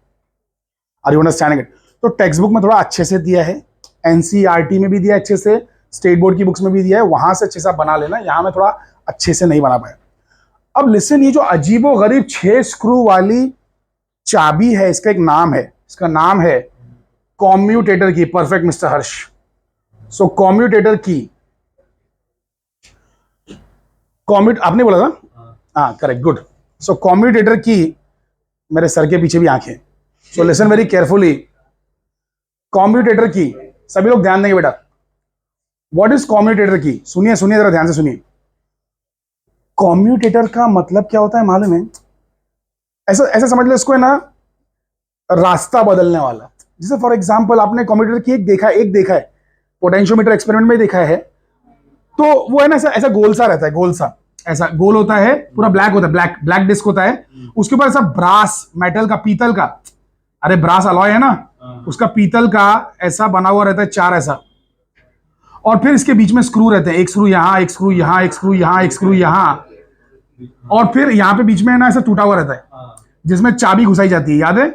Are you understanding it? तो टेक्स्ट बुक में थोड़ा अच्छे से दिया है, एनसीईआरटी में भी दिया है अच्छे से, स्टेट बोर्ड की बुक्स में भी दिया है, वहां से अच्छे से बना लेना, यहां में थोड़ा अच्छे से नहीं बना पाया। अब लिसन, ये जो अजीबो गरीब 6 स्क्रू वाली चाबी है, इसका एक नाम है, इसका नाम है कॉम्यूटेटर की। परफेक्ट मिस्टर हर्ष। सो कॉम्यूटेटर की, आपने बोला था, हाँ करेक्ट, गुड। सो कॉम्यूटेटर की, मेरे सर के पीछे भी आंखें। सो लिसन वेरी केयरफुली, कॉम्यूटेटर की, सभी लोग ध्यान देंगे बेटा। व्हाट इज कॉम्यूटेटर की? सुनिए सुनिए जरा ध्यान से सुनिए। कॉम्यूटेटर का मतलब क्या होता है मालूम है? ऐसा ऐसा समझ लो इसको, है ना, रास्ता बदलने वाला। जैसे फॉर एग्जांपल आपने कॉम्यूटेटर की एक देखा है, पोटेंशियोमीटर एक्सपेरिमेंट में देखा है, तो वो है ना ऐसा ऐसा गोल सा रहता है, गोल सा, ऐसा गोल होता है, पूरा ब्लैक होता है, ब्लैक ब्लैक डिस्क होता है, उसके ऊपर ऐसा ब्रास, मेटल का, पीतल का, अरे ब्रास अलॉय है ना, उसका पीतल का ऐसा बना हुआ रहता है, 4 ऐसा, और फिर इसके बीच में स्क्रू रहते हैं, एक स्क्रू यहां, एक स्क्रू यहां, एक स्क्रू यहां, एक स्क्रू यहां, और फिर यहां पे बीच में है ना ऐसा टूटा हुआ रहता है जिसमें चाबी घुसाई जाती है, याद है?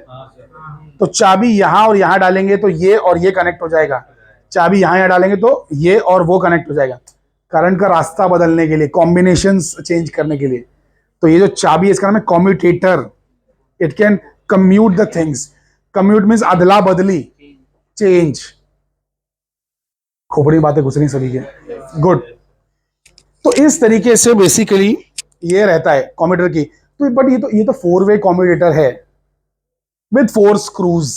तो चाबी यहां और यहां डालेंगे तो ये और ये कनेक्ट हो जाएगा, चाबी यहां डालेंगे तो ये और वो कनेक्ट हो जाएगा, करंट का रास्ता बदलने के लिए, कॉम्बिनेशंस चेंज करने के लिए। तो ये जो चाबी है इसका नाम है commutator. It can commute the things. Commute means अदला बदली, चेंज। खोपड़ी बातें घुस रही सभी के, गुड। तो इस तरीके से बेसिकली ये रहता है कॉम्यूटेटर की। तो बट ये तो 4 वे कॉम्यूटेटर है विद 4 स्क्रूज।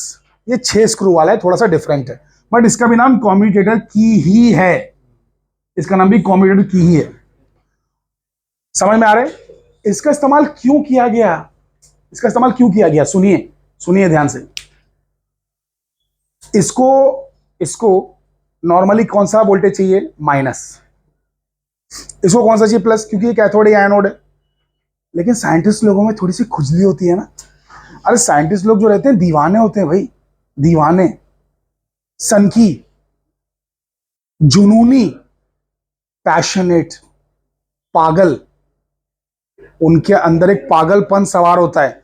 ये 6 स्क्रू वाला है, थोड़ा सा डिफरेंट है, बट इसका भी नाम कॉम्यूटेटर की ही है, इसका नाम भी कॉम्यूटेटर की ही है। समझ में आ रहा है? इसका इस्तेमाल क्यों किया गया, इसका इस्तेमाल क्यों किया गया? सुनिए सुनिए ध्यान से। इसको नॉर्मली कौन सा वोल्टेज चाहिए? माइनस। इसको कौन सा चाहिए? प्लस, क्योंकि ये कैथोड या एनोड है। लेकिन साइंटिस्ट लोगों में थोड़ी सी खुजली होती है ना। अरे साइंटिस्ट लोग जो रहते हैं दीवाने होते हैं भाई, दीवाने, सनकी, जुनूनी, पैशनेट, पागल। उनके अंदर एक पागलपन सवार होता है।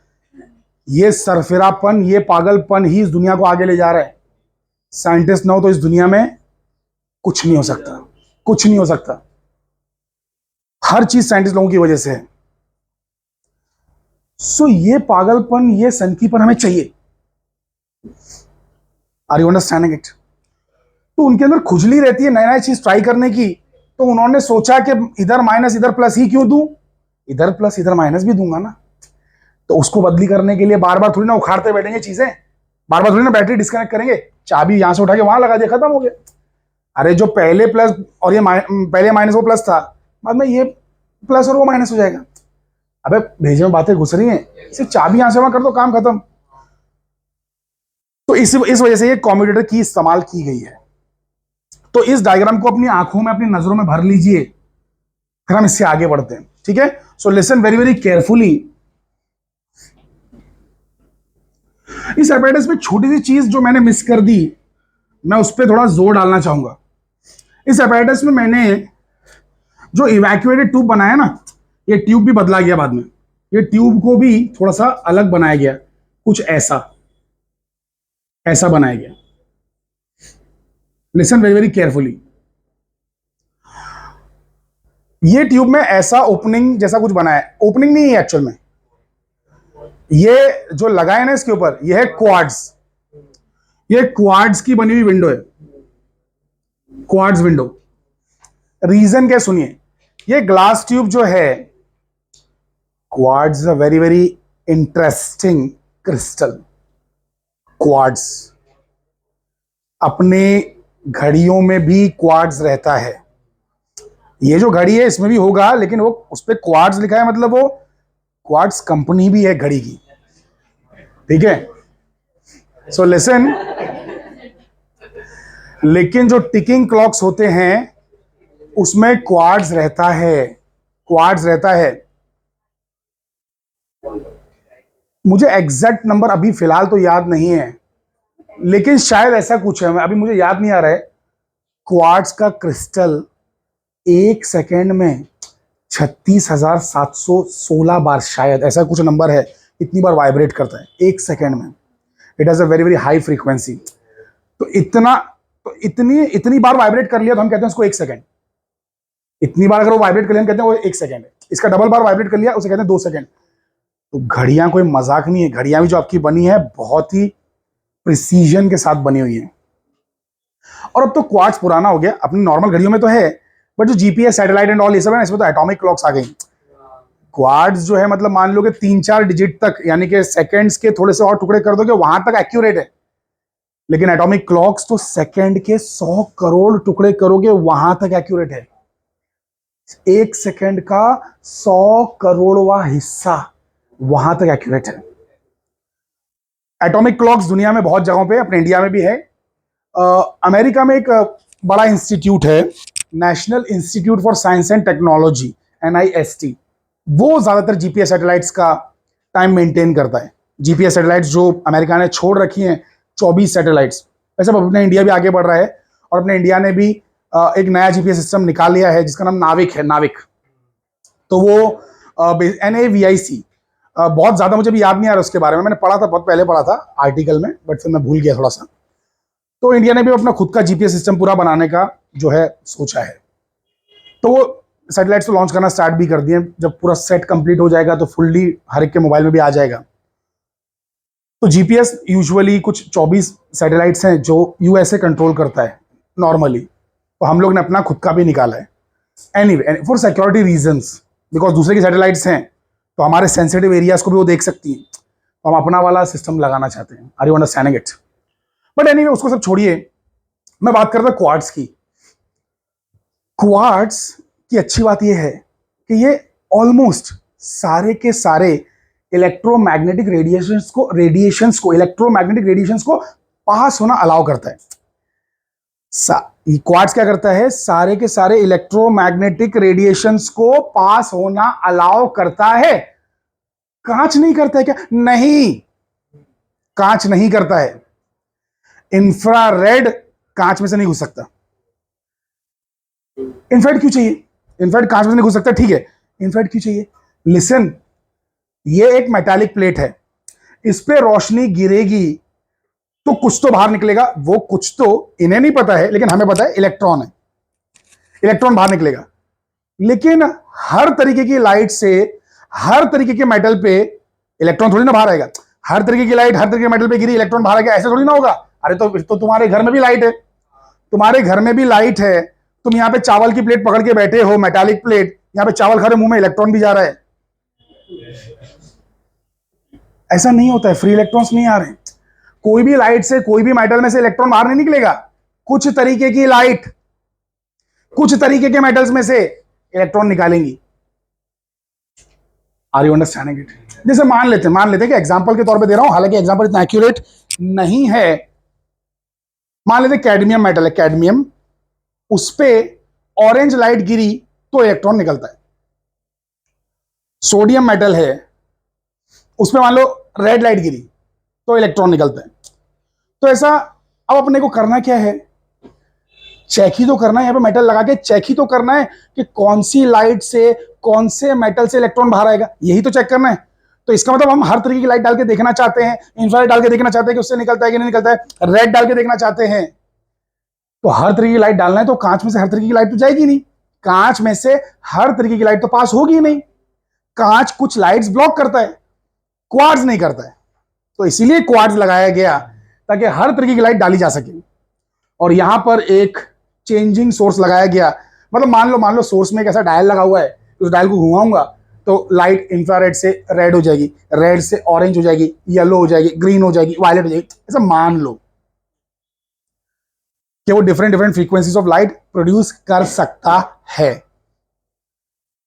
ये सरफिरापन, ये पागलपन ही इस दुनिया को आगे ले जा रहा है। साइंटिस्ट ना हो तो इस दुनिया में कुछ नहीं हो सकता, कुछ नहीं हो सकता। हर चीज साइंटिस्ट लोगों की वजह से है। सो ये पागलपन, ये सनकीपन हमें चाहिए। Are you understanding it? तो उनके अंदर खुजली रहती है नया नया चीज ट्राई करने की। तो उन्होंने सोचा कि इधर माइनस इधर प्लस ही क्यों दूं, इधर प्लस इधर माइनस भी दूंगा ना। तो उसको बदली करने के लिए बार बार थोड़ी ना उखाड़ते बैठेंगे चीजें, बार बार थोड़ी ना बैटरी डिस्कनेक्ट करेंगे, चाबी यहां से उठा के वहां लगा दिया, खत्म हो गया। अरे जो पहले प्लस और ये पहले माइनस वो प्लस था, बाद में ये प्लस और वो माइनस हो जाएगा। अबे भेजे में बातें घुस रही हैं, सिर्फ चाबी यहां से वहां कर दो, काम खत्म। तो इस वजह से ये कॉम्यूटेटर की इस्तेमाल की गई है। तो इस डायग्राम को अपनी आंखों में, अपनी नजरों में भर लीजिए, फिर हम इससे आगे बढ़ते हैं, ठीक है? सो लिसन वेरी वेरी केयरफुली। इस apparatus में छोटी सी चीज जो मैंने मिस कर दी, मैं उस पर थोड़ा जोर डालना चाहूंगा। इस apparatus में मैंने जो इवैक्यूएटेड ट्यूब बनाया ना, ये ट्यूब भी बदला गया बाद में। ये ट्यूब को भी थोड़ा सा अलग बनाया गया, कुछ ऐसा ऐसा बनाया गया। Listen very very carefully. ये ट्यूब में ऐसा ओपनिंग जैसा कुछ बनाया है, ओपनिंग नहीं है एक्चुअल में, ये जो लगा है ना इसके ऊपर, ये है क्वार्ट्ज। ये क्वार्ट्ज की बनी हुई विंडो है, क्वार्ट्ज विंडो। रीजन क्या सुनिए, ये ग्लास ट्यूब जो है quartz is a very very interesting crystal. Quartz अपने घड़ियों में भी क्वार्ट्ज रहता है। ये जो घड़ी है इसमें भी होगा, लेकिन वो उस पर क्वार्ट्ज लिखा है, मतलब वो क्वार्ट्ज कंपनी भी है घड़ी की। ठीक है, सो लिसन। लेकिन जो टिकिंग क्लॉक्स होते हैं उसमें क्वार्ट्ज रहता है, क्वार्ट्ज रहता है। मुझे एग्जैक्ट नंबर अभी फिलहाल तो याद नहीं है, लेकिन शायद ऐसा कुछ है, अभी मुझे याद नहीं आ रहा है। क्वार्ट्ज का क्रिस्टल 1 सेकेंड में 36,716 बार, शायद ऐसा कुछ नंबर है, इतनी बार वाइब्रेट करता है 1 सेकेंड में। It has a very very high frequency. तो इतनी बार वाइब्रेट कर लिया तो हम कहते हैं उसको 1 सेकेंड। इतनी बार अगर वो वाइब्रेट कर लिया हम कहते हैं वो 1 सेकेंड है। इसका डबल बार वाइब्रेट कर लिया उसे कहते हैं 2 सेकेंड। तो घड़ियां कोई मजाक नहीं है, घड़ियां भी जो आपकी बनी है बहुत ही प्रिसीजन के साथ बनी हुई है। और अब तो क्वार्ट्ज पुराना हो गया, अपनी नॉर्मल घड़ियों में तो है, बट जो जीपीएस सैटेलाइट एंड ऑल ये सब है इसमें तो एटॉमिक क्लॉक्स आ गई। क्वार्ट्ज जो है मतलब मान लो कि 3-4 डिजिट तक, यानी कि सेकंड्स के थोड़े से और टुकड़े कर दोगे वहां तक एक्यूरेट है। लेकिन एटॉमिक क्लॉक्स तो सेकंड के 100 करोड़ टुकड़े करोगे वहां तक एक्यूरेट है। 1 सेकंड का 100 करोड़वा हिस्सा वहां तक एक्यूरेट है। एटॉमिक क्लॉक्स दुनिया में बहुत जगहों पे, अपने इंडिया में भी है। अमेरिका में एक बड़ा इंस्टीट्यूट है, national institute for science and technology, NIST। वो ज्यादातर जीपीएस सैटेलाइट्स का टाइम मेंटेन करता है। जीपीएस सैटेलाइट्स जो अमेरिका ने छोड़ रखी हैं 24 सैटेलाइट्स, वैसे अपने इंडिया भी आगे बढ़ रहा है और अपने इंडिया ने भी एक नया जीपीएस सिस्टम निकाल लिया है जिसका नाम नाविक है, नाविक। तो वो NAVIC, बहुत ज्यादा मुझे भी याद नहीं आ रहा उसके बारे में, मैंने पढ़ा था, बहुत पहले पढ़ा था आर्टिकल में, बट फिर मैं भूल गया थोड़ा सा। तो इंडिया ने भी अपना खुद का जीपीएस सिस्टम पूरा बनाने का जो है सोचा है। तो वो सैटेलाइट्स को लॉन्च करना स्टार्ट भी कर दिए। जब पूरा सेट कंप्लीट हो जाएगा तो फुल्ली हर एक के मोबाइल में भी आ जाएगा। तो जीपीएस यूजुअली कुछ 24 सैटेलाइट्स हैं जो यूएसए कंट्रोल करता है नॉर्मली। तो हम लोग ने अपना खुद का भी निकाला है, anyway for security reasons, because दूसरे की सैटेलाइट्स हैं तो हमारे सेंसिटिव एरियाज को भी वो देख सकती हैं, तो हम अपना वाला सिस्टम लगाना चाहते हैं। Are you understanding it? But anyway उसको सब छोड़िए, मैं बात करता हूं क्वार्ट्ज की। क्वार्ट्ज की अच्छी बात यह है कि ये ऑलमोस्ट सारे के सारे इलेक्ट्रोमैग्नेटिक रेडिएशंस को पास होना अलाउ करता है। क्वार्ट्ज क्या करता है? सारे के सारे इलेक्ट्रोमैग्नेटिक रेडिएशंस को पास होना अलाउ करता है। कांच नहीं करता है क्या? नहीं, कांच नहीं करता है। इंफ्रारेड कांच में से नहीं घुस सकता। इनफैक्ट क्यों चाहिए? इनफैक्ट कांच में से नहीं घुस सकता, ठीक है, इनफैक्ट क्यों चाहिए? लिसन, ये एक मेटालिक प्लेट है, इस पे रोशनी गिरेगी तो कुछ तो बाहर निकलेगा। वो कुछ तो इन्हें नहीं पता है लेकिन हमें पता है, इलेक्ट्रॉन है। इलेक्ट्रॉन बाहर निकलेगा। लेकिन हर तरीके की लाइट से हर तरीके के मेटल पे इलेक्ट्रॉन थोड़ी ना बाहर आएगा। हर तरीके की लाइट हर तरीके के मेटल पे गिरी, इलेक्ट्रॉन बाहर आएगा, ऐसे थोड़ी ना होगा। अरे तो तुम्हारे घर में भी लाइट है, तुम्हारे घर में भी लाइट है। तुम यहां पे चावल की प्लेट पकड़ के बैठे हो, मेटालिक प्लेट, यहां पे चावल खा रहे, मुंह में इलेक्ट्रॉन भी जा रहा है। ऐसा नहीं होता है, फ्री इलेक्ट्रॉन्स नहीं आ रहे। कोई भी लाइट से, कोई भी मेटल में से इलेक्ट्रॉन बाहर नहीं निकलेगा। कुछ तरीके की लाइट कुछ तरीके के मेटल्स में से इलेक्ट्रॉन निकालेंगी। Are you understanding it? जैसे मान लेते हैं कि एग्जांपल के तौर पे दे रहा हूं, हालांकि एग्जांपल इतना एक्यूरेट नहीं है। मान लेते कैडमियम मेटल है, कैडमियम, उस पे ऑरेंज लाइट गिरी तो इलेक्ट्रॉन निकलता है। सोडियम मेटल है, उसमें मान लो रेड लाइट गिरी तो इलेक्ट्रॉन निकलता है। तो ऐसा अब अपने को करना क्या है? चेक ही तो करना है, यहां पे मेटल लगा के चेक ही तो करना है कि कौन सी लाइट से, कौन से मेटल से इलेक्ट्रॉन बाहर आएगा, यही तो चेक करना है। तो इसका मतलब हम हर तरीके की लाइट डाल के देखना चाहते हैं, इंफ्रारेड डाल के देखना चाहते हैं कि उससे निकलता है कि नहीं निकलता है, रेड डाल के देखना चाहते हैं। तो हर तरीके की लाइट डालना है तो कांच में से हर तरीके की लाइट तो जाएगी नहीं, कांच में से हर तरीके की लाइट तो पास होगी नहीं। कांच कुछ लाइट्स ब्लॉक करता है, क्वार्ट्ज नहीं करता है। तो इसीलिए क्वार्ट्ज लगाया गया ताकि हर तरीके की लाइट डाली जा सके। और यहां पर एक चेंजिंग सोर्स लगाया गया, मतलब मान लो सोर्स में एक ऐसा डायल लगा हुआ है, उस डायल को घुमाऊंगा तो लाइट इंफ्रारेड से रेड हो जाएगी, रेड से ऑरेंज हो जाएगी, येलो हो जाएगी, ग्रीन हो जाएगी, वायलेट हो जाएगी। ऐसा मान लो कि वो different different frequencies of light produce कर सकता है।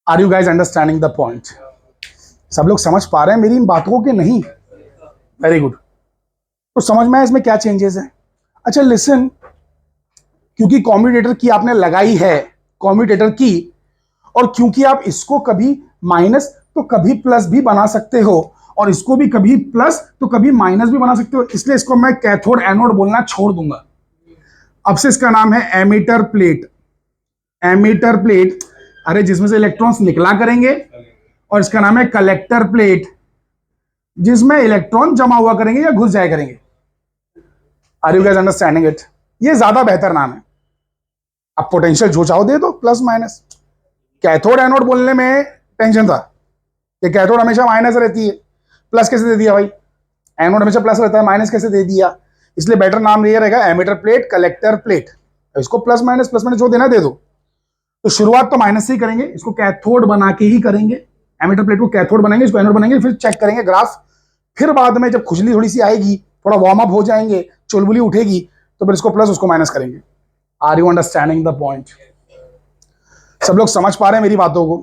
Are you guys understanding the point? सब लोग समझ पा रहे हैं मेरी इन बातों को कि नहीं? Very good. तो समझ में आया इसमें क्या चेंजेस है? अच्छा लिसन, क्योंकि कॉम्यूटेटर की आपने लगाई है, कॉम्यूटेटर की, और क्योंकि आप इसको कभी माइनस तो कभी प्लस भी बना सकते हो, और इसको भी कभी प्लस तो कभी माइनस भी बना सकते हो, इसलिए इसको मैं कैथोड एनोड बोलना छोड़ दूंगा। अब से इसका नाम है एमीटर प्लेट। एमीटर प्लेट, अरे जिसमें से इलेक्ट्रॉन्स निकला करेंगे, और इसका नाम है कलेक्टर प्लेट, जिसमें इलेक्ट्रॉन जमा हुआ करेंगे या घुस जाया करेंगे। Are you guys understanding it? ये ज्यादा बेहतर नाम है। अब पोटेंशियल जो चाहो दे दो, प्लस माइनस। कैथोड एनोड बोलने में टेंशन था कि कैथोड हमेशा माइनस रहती है, प्लस कैसे दे दिया भाई? एनोड हमेशा प्लस रहता है, माइनस कैसे दे दिया? इसलिए बेटर नाम ये रहेगा एमीटर प्लेट, कलेक्टर प्लेट। इसको प्लस माइनस जो देना दे दो। तो शुरुआत तो माइनस से ही करेंगे, इसको कैथोड बना के ही करेंगे। एमीटर प्लेट को कैथोड बनाएंगे, इसको एनोड बनाएंगे, फिर चेक करेंगे ग्राफ। फिर बाद में जब खुजली थोड़ी सी आएगी, थोड़ा वार्म अप हो जाएंगे, चुलबुली उठेगी, तो फिर इसको प्लस उसको माइनस करेंगे। Are you understanding the point? सब लोग समझ पा रहे हैं मेरी बातों को?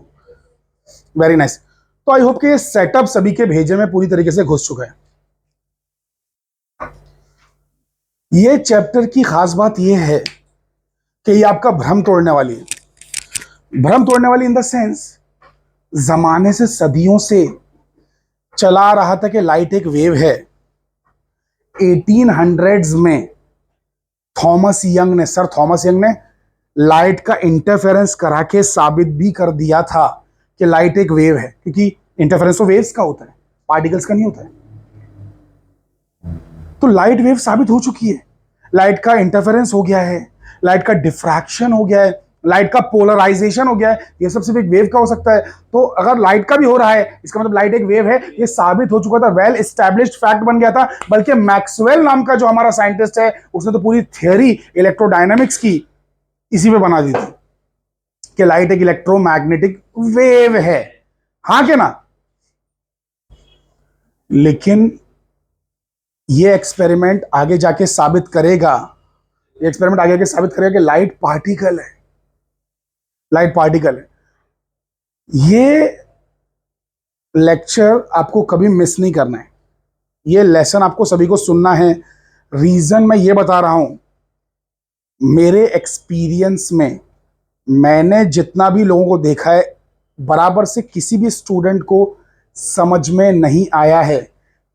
Very nice. तो आई होप कि ये सेटअप सभी के भेजे में पूरी तरीके से घुस चुका है। ये चैप्टर की खास बात ये है कि ये आपका भ्रम तोड़ने वाली है। भ्रम तोड़ने वाली इन द सेंस, जमाने से सदियों से चला रहा था कि लाइट एक वेव है। 1800s में सर थॉमस यंग ने लाइट का इंटरफेरेंस करा के साबित भी कर दिया था कि लाइट एक वेव है, क्योंकि इंटरफेरेंस तो वेव्स का होता है, पार्टिकल्स का नहीं होता है। तो लाइट वेव साबित हो चुकी है, लाइट का इंटरफेरेंस हो गया है, लाइट का डिफ्रैक्शन हो गया है, लाइट का पोलराइजेशन हो गया है। ये सब सिर्फ एक वेव का हो सकता है। तो अगर लाइट का भी हो रहा है, इसका मतलब लाइट एक वेव है, ये साबित हो चुका था, वेल एस्टैब्लिश्ड फैक्ट बन गया था। बल्कि मैक्सवेल नाम का जो हमारा साइंटिस्ट है, उसने तो पूरी थियरी इलेक्ट्रोडायनामिक्स की इसी पे बना दी थी कि लाइट एक इलेक्ट्रोमैग्नेटिक वेव है। हाँ के ना? लेकिन ये एक्सपेरिमेंट आगे जाके साबित करेगा, कि लाइट पार्टिकल है, लाइट पार्टिकल है। ये लेक्चर आपको कभी मिस नहीं करना है, ये लेसन आपको सभी को सुनना है। रीजन मैं ये बता रहा हूं, मेरे एक्सपीरियंस में मैंने जितना भी लोगों को देखा है, बराबर से किसी भी स्टूडेंट को समझ में नहीं आया है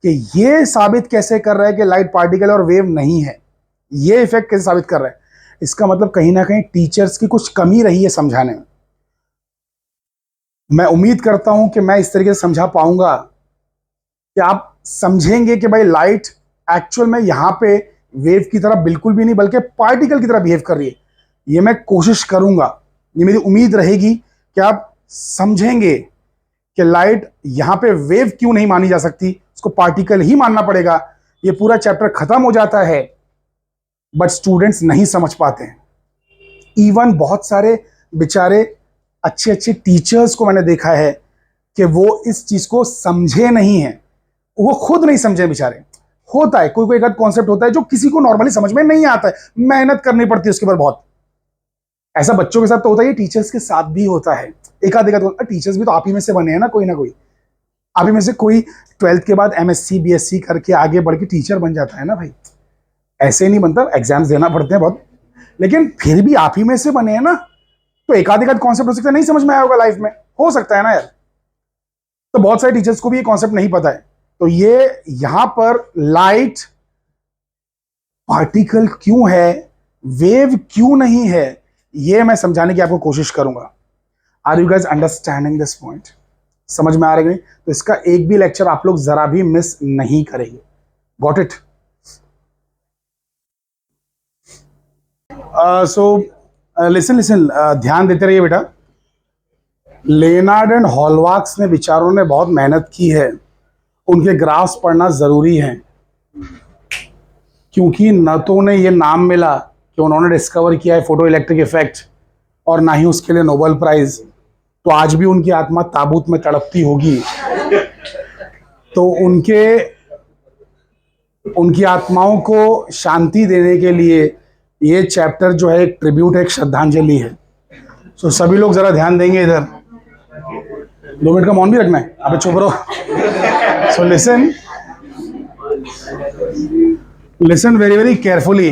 कि ये साबित कैसे कर रहा है कि लाइट पार्टिकल और वेव नहीं है, ये इफेक्ट कैसे साबित कर रहा है। इसका मतलब कहीं ना कहीं टीचर्स की कुछ कमी रही है समझाने में। मैं उम्मीद करता हूं कि मैं इस तरीके से समझा पाऊंगा कि आप समझेंगे कि भाई लाइट एक्चुअल में यहां पे वेव की तरह बिल्कुल भी नहीं, बल्कि पार्टिकल की तरह बिहेव कर रही है। ये मैं कोशिश करूंगा, ये मेरी उम्मीद रहेगी कि आप समझेंगे कि लाइट यहां पे वेव क्यों नहीं मानी जा सकती, उसको पार्टिकल ही मानना पड़ेगा। ये पूरा चैप्टर खत्म हो जाता है, बट स्टूडेंट्स नहीं समझ पाते हैं। इवन बहुत सारे बेचारे अच्छे अच्छे टीचर्स को मैंने देखा है कि वो इस चीज को समझे नहीं है, वो खुद नहीं समझे बेचारे। होता है, कोई कोई एक कॉन्सेप्ट होता है जो किसी को नॉर्मली समझ में नहीं आता है, मेहनत करनी पड़ती है उसके ऊपर बहुत। ऐसा बच्चों के साथ तो होता है, टीचर्स के साथ भी होता है। एक आध टीचर्स भी तो आप ही में से बने हैं ना कोई। आप ही में से कोई 12th के बाद MSc BSc करके आगे बढ़ के टीचर बन जाता है ना भाई। ऐसे नहीं बनता, एग्जाम्स देना पड़ते हैं बहुत, लेकिन फिर भी आप ही में से बने हैं ना। तो एक आध कॉन्सेप्ट हो सकता है नहीं समझ में आया होगा लाइफ में, हो सकता है ना यार। तो बहुत सारे टीचर्स को भी ये कॉन्सेप्ट नहीं पता है। तो ये यहां पर लाइट पार्टिकल क्यों है, वेव क्यों नहीं है, ये मैं समझाने की आपको कोशिश करूंगा। Are you guys understanding this point? समझ में आ रही है? तो इसका एक भी लेक्चर आप लोग जरा भी मिस नहीं करेंगे। Got it? सो लिसन, ध्यान देते रहिए बेटा। लेनार्ड एंड हॉलवार्क्स ने विचारों ने बहुत मेहनत की है, उनके ग्राफ्स पढ़ना जरूरी है, क्योंकि न तो उन्हें यह नाम मिला कि उन्होंने डिस्कवर किया है फोटो इलेक्ट्रिक इफेक्ट, और ना ही उसके लिए नोबेल प्राइज। तो आज भी उनकी आत्मा ताबूत में तड़पती होगी। तो उनकी आत्माओं को शांति देने के लिए ये चैप्टर जो है एक ट्रिब्यूट, एक श्रद्धांजलि है। सो सभी लोग जरा ध्यान देंगे इधर। 2 मिनट का मौन भी रखना है, अबे चुप रहो। सो listen very very carefully.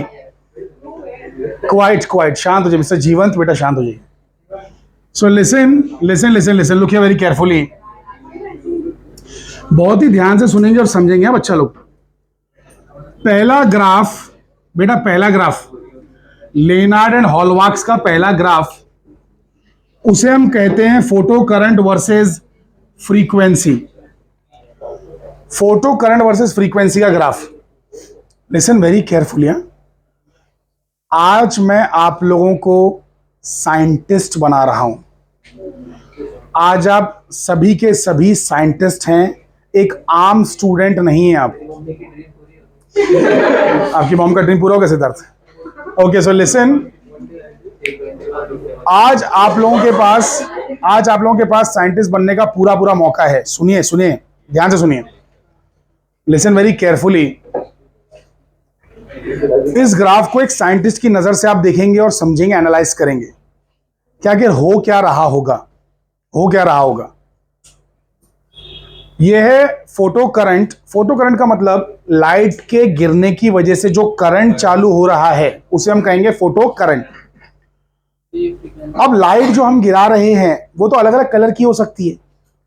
Quite, शांत हो जाइए मिस्टर जीवंत, बेटा शांत हो जाइए। So listen, look here very carefully. बहुत ही ध्यान से सुनेंगे और समझेंगे बच्चा लोग। पहला ग्राफ लेनार्ड एंड हॉलवार्क्स का पहला ग्राफ, उसे हम कहते हैं photo current versus frequency. Photo current versus frequency का ग्राफ। Listen very carefully. आज मैं आप लोगों को साइंटिस्ट बना रहा हूं। आज आप सभी के सभी साइंटिस्ट हैं, एक आम स्टूडेंट नहीं है आप। आपकी मॉम का ड्रीम पूरा हो गया सिद्धार्थ? ओके, सो लिसन, आज आप लोगों के पास साइंटिस्ट बनने का पूरा मौका है। सुनिए ध्यान से सुनिए। Listen very carefully. इस ग्राफ को एक साइंटिस्ट की नजर से आप देखेंगे और समझेंगे, एनालाइज करेंगे क्या हो क्या रहा होगा। यह है फोटो करंट का मतलब लाइट के गिरने की वजह से जो करंट चालू हो रहा है उसे हम कहेंगे फोटो करंट। अब लाइट जो हम गिरा रहे हैं वो तो अलग अलग कलर की हो सकती है।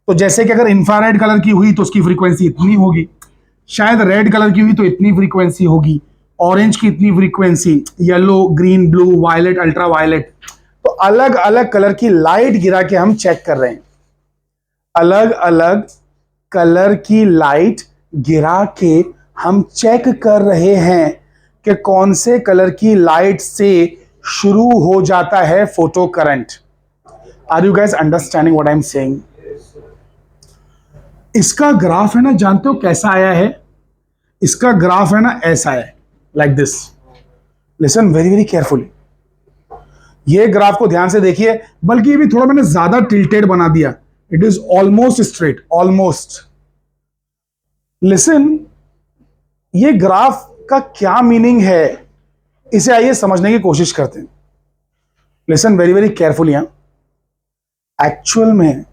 तो जैसे कि अगर इंफ्रारेड कलर की हुई तो उसकी फ्रीक्वेंसी इतनी होगी, शायद रेड कलर की हुई तो इतनी फ्रीक्वेंसी होगी, ऑरेंज की इतनी frequency, yellow, green, blue, violet, ultra violet. तो अलग अलग कलर की लाइट गिरा के हम चेक कर रहे हैं। अलग अलग कलर की लाइट गिरा के हम चेक कर रहे हैं कि कौन से कलर की लाइट से शुरू हो जाता है photo current. Are you guys understanding what I am saying? इसका ग्राफ है ना, जानते हो कैसा आया है? इसका ग्राफ है ना, ऐसा है, like this. Listen very very carefully. ये ग्राफ को ध्यान से देखिए, बल्कि ये भी थोड़ा मैंने ज्यादा टिल्टेड बना दिया। It is almost straight, almost. Listen, ये ग्राफ का क्या मीनिंग है, इसे आइए समझने की कोशिश करते हैं। Listen very very carefully. Actual में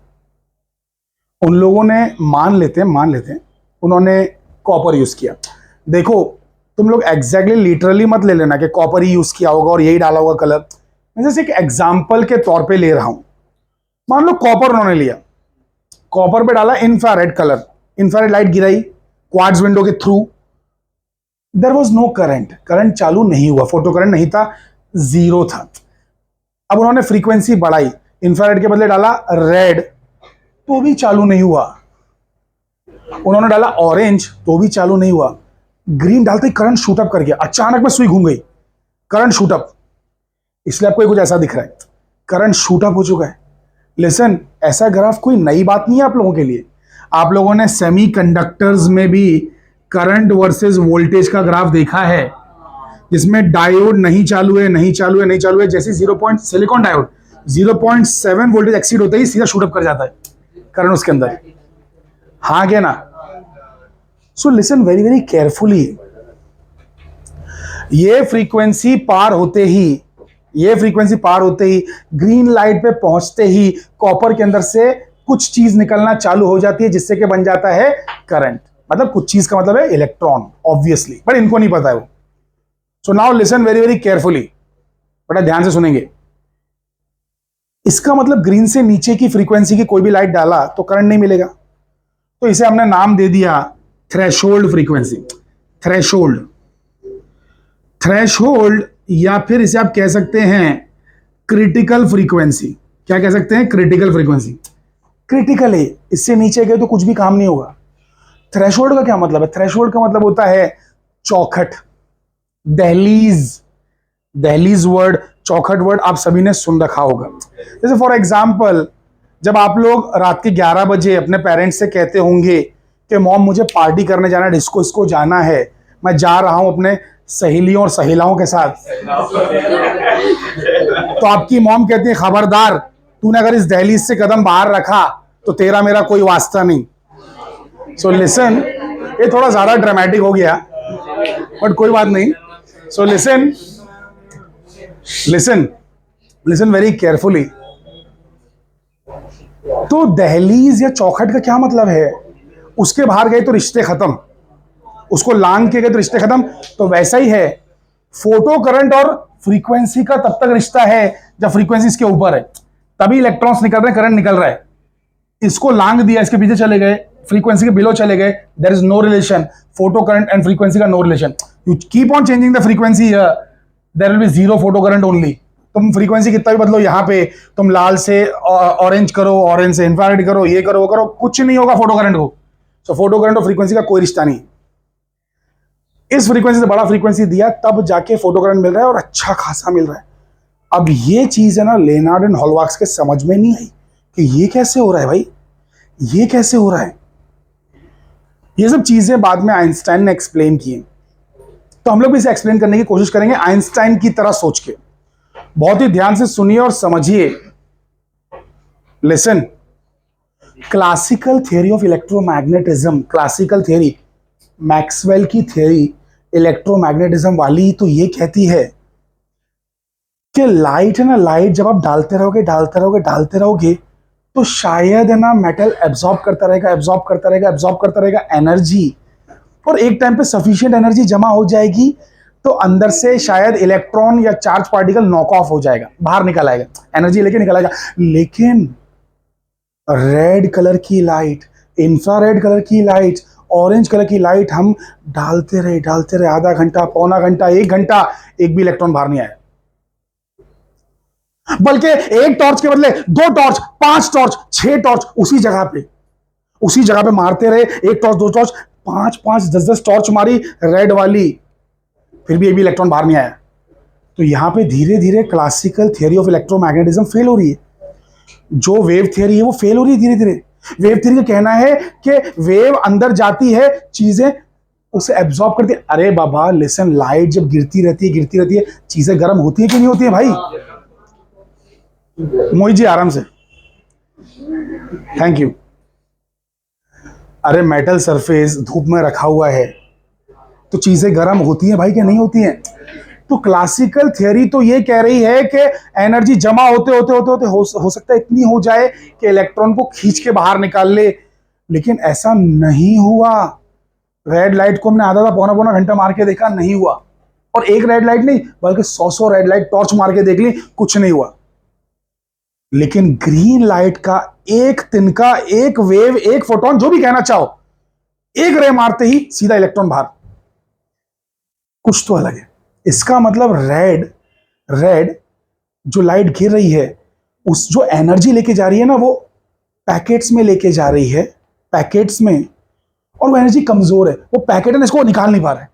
उन लोगों ने मान लेते हैं उन्होंने कॉपर यूज किया। देखो, तुम लोग एग्जैक्टली लिटरली मत ले लेना कि कॉपर ही यूज किया होगा और यही डाला होगा कलर। मैं जैसे एक एग्जाम्पल के तौर पे ले रहा हूं। मान लो कॉपर उन्होंने लिया, कॉपर पे डाला इंफ्रारेड कलर, इंफ्रारेड लाइट गिराई क्वार्ट्ज विंडो के through. There was no current चालू नहीं हुआ, फोटो करंट नहीं था, 0 था। अब उन्होंने फ्रीक्वेंसी बढ़ाई, इंफ्रारेड के बदले डाला रेड, तो भी चालू नहीं हुआ। उन्होंने डाला ऑरेंज, तो भी चालू नहीं हुआ। ग्रीन डालते ही करंट शूट अप कर गया, अचानक में सुई घूम गई, करंट शूट अप। इसलिए आपको कुछ ऐसा दिख रहा है, करंट शूट अप हो चुका है। लिसन, ऐसा ग्राफ कोई नई बात नहीं है आप लोगों के लिए। आप लोगों ने सेमीकंडक्टर्स में भी करंट वर्सेस वोल्टेज का ग्राफ देखा है, जिसमें डायोड नहीं चालू है, जैसे सिलिकॉन डायोड 0.7 वोल्टेज एक्सीड होता ही सीधा शूट अप कर जाता है करंट उसके अंदर। हाँ क्या ना? सो लिसन वेरी वेरी केयरफुली। ये फ्रीक्वेंसी पार होते ही ग्रीन लाइट पे पहुंचते ही कॉपर के अंदर से कुछ चीज निकलना चालू हो जाती है, जिससे कि बन जाता है करंट। मतलब कुछ चीज का मतलब है इलेक्ट्रॉन, ऑब्वियसली, बट इनको नहीं पता है वो। सो now listen very very carefully, बड़ा ध्यान से सुनेंगे। इसका मतलब ग्रीन से नीचे की फ्रीक्वेंसी की कोई भी लाइट डाला तो करंट नहीं मिलेगा, तो इसे हमने नाम दे दिया थ्रेशोल्ड फ्रीक्वेंसी। थ्रेशोल्ड या फिर इसे आप कह सकते हैं क्रिटिकल फ्रीक्वेंसी। क्या कह सकते हैं? Critical frequency. क्रिटिकल है, इससे नीचे गए तो कुछ भी काम नहीं होगा। थ्रेशोल्ड का क्या मतलब है? थ्रेशोल्ड का मतलब होता है चौखट, दहलीज वर्ड, चौखट वर्ड आप सभी ने सुन रखा होगा। जैसे फॉर एग्जाम्पल, जब आप लोग रात के 11 बजे अपने पेरेंट्स से कहते होंगे कि मॉम मुझे पार्टी करने जाना है, डिस्को इसको जाना है, मैं जा रहा हूं अपने सहेलियों और सहेलाओं के साथ, तो आपकी मॉम कहती है खबरदार तूने अगर इस दहलीज से कदम बाहर रखा तो तेरा मेरा कोई वास्ता नहीं। सो लिसन, ये थोड़ा ज्यादा ड्रामेटिक हो गया बट कोई बात नहीं। So listen listen listen very carefully. तो दहलीज या चौखट का क्या मतलब है? उसके बाहर गए तो रिश्ते खत्म, उसको लांग के गए तो रिश्ते खत्म। तो वैसा ही है, फोटो करंट और फ्रीक्वेंसी का तब तक रिश्ता है जब फ्रीक्वेंसी इसके ऊपर है, तभी इलेक्ट्रॉन्स निकल रहे हैं, करंट निकल रहा है। इसको लांग दिया, इसके पीछे चले गए, फ्रीक्वेंसी के बिलो चले गए, there is no relation. Photo current and frequency का no relation. You keep on changing the frequency, there will be zero photo current only. तुम फ्रीक्वेंसी कितना भी बदलो, यहां पे तुम लाल से ऑरेंज करो, ऑरेंज से इंफ्रारेड करो, ये करो वो करो, कुछ नहीं होगा फोटो करंट को। सो फोटो करंट और फ्रीक्वेंसी का कोई रिश्ता नहीं। इस फ्रीक्वेंसी से बड़ा फ्रीक्वेंसी दिया तब जाके फोटो करंट मिल रहा है और अच्छा खासा मिल रहा है। अब ये चीज है ना, लेनार्ड एंड हॉलवार्क्स के समझ में नहीं आई कि ये कैसे हो रहा है भाई, ये कैसे हो रहा है। ये सब चीजें बाद में आइंस्टाइन ने एक्सप्लेन की, तो हम लोग भी इसे एक्सप्लेन करने की कोशिश करेंगे आइंस्टाइन की तरह सोच के। बहुत ही ध्यान से सुनिए और समझिए। Listen, classical theory of electromagnetism, classical theory, Maxwell की थियरी इलेक्ट्रोमैग्नेटिज्म वाली, तो ये कहती है कि लाइट है ना, लाइट जब आप डालते रहोगे डालते रहोगे डालते रहोगे तो शायद है ना मेटल एब्जॉर्ब करता रहेगा, एब्जॉर्ब करता रहेगा, एब्जॉर्ब करता रहेगा एनर्जी, और एक टाइम पे सफिशिएंट एनर्जी जमा हो जाएगी तो अंदर से शायद इलेक्ट्रॉन या चार्ज पार्टिकल नॉक ऑफ हो जाएगा, बाहर निकल आएगा, एनर्जी लेके निकल आएगा। लेकिन रेड कलर की लाइट, इंफ्रारेड कलर की लाइट, ऑरेंज कलर की लाइट हम डालते रहे आधा घंटा, पौना घंटा, 1 घंटा, एक भी इलेक्ट्रॉन बाहर नहीं आया। बल्कि एक टॉर्च के बदले 2 टॉर्च, 5 टॉर्च, 6 टॉर्च उसी जगह पे मारते रहे, 1 टॉर्च, 2 टॉर्च, 5-5, 10-10 टॉर्च मारी रेड वाली, फिर भी एक भी इलेक्ट्रॉन बाहर नहीं आया। तो यहां पे धीरे धीरे classical theory of electromagnetism fail हो रही है। जो वेव थियरी है वो फेल हो रही है धीरे धीरे। वेव थियरी का कहना है कि वेव अंदर जाती है, चीजें उसे एब्जॉर्ब करती है। अरे बाबा लिसन, लाइट जब गिरती रहती है, चीजें गर्म होती है कि नहीं होती है भाई? मोहित जी आराम से, थैंक यू। अरे मेटल सरफेस धूप में रखा हुआ है तो चीजें गर्म होती हैं भाई, क्या नहीं होती हैं? तो क्लासिकल थियरी तो ये कह रही है कि एनर्जी जमा होते हो सकता है इतनी हो जाए कि इलेक्ट्रॉन को खींच के बाहर निकाल ले, लेकिन ऐसा नहीं हुआ। रेड लाइट को हमने आधा पौना घंटा मार के देखा, नहीं हुआ। और एक रेड लाइट नहीं बल्कि 100 रेड लाइट टॉर्च मार के देख ली, कुछ नहीं हुआ। लेकिन ग्रीन लाइट का एक तिनका, एक वेव, एक फोटोन, जो भी कहना चाहो, एक रे मारते ही सीधा इलेक्ट्रॉन बाहर। कुछ तो अलग है। इसका मतलब रेड जो लाइट गिर रही है, उस जो एनर्जी लेके जा रही है ना, वो पैकेट्स में लेके जा रही है, पैकेट्स में, और वो एनर्जी कमजोर है। वो पैकेट है ना, इसको निकाल नहीं पा रहा है।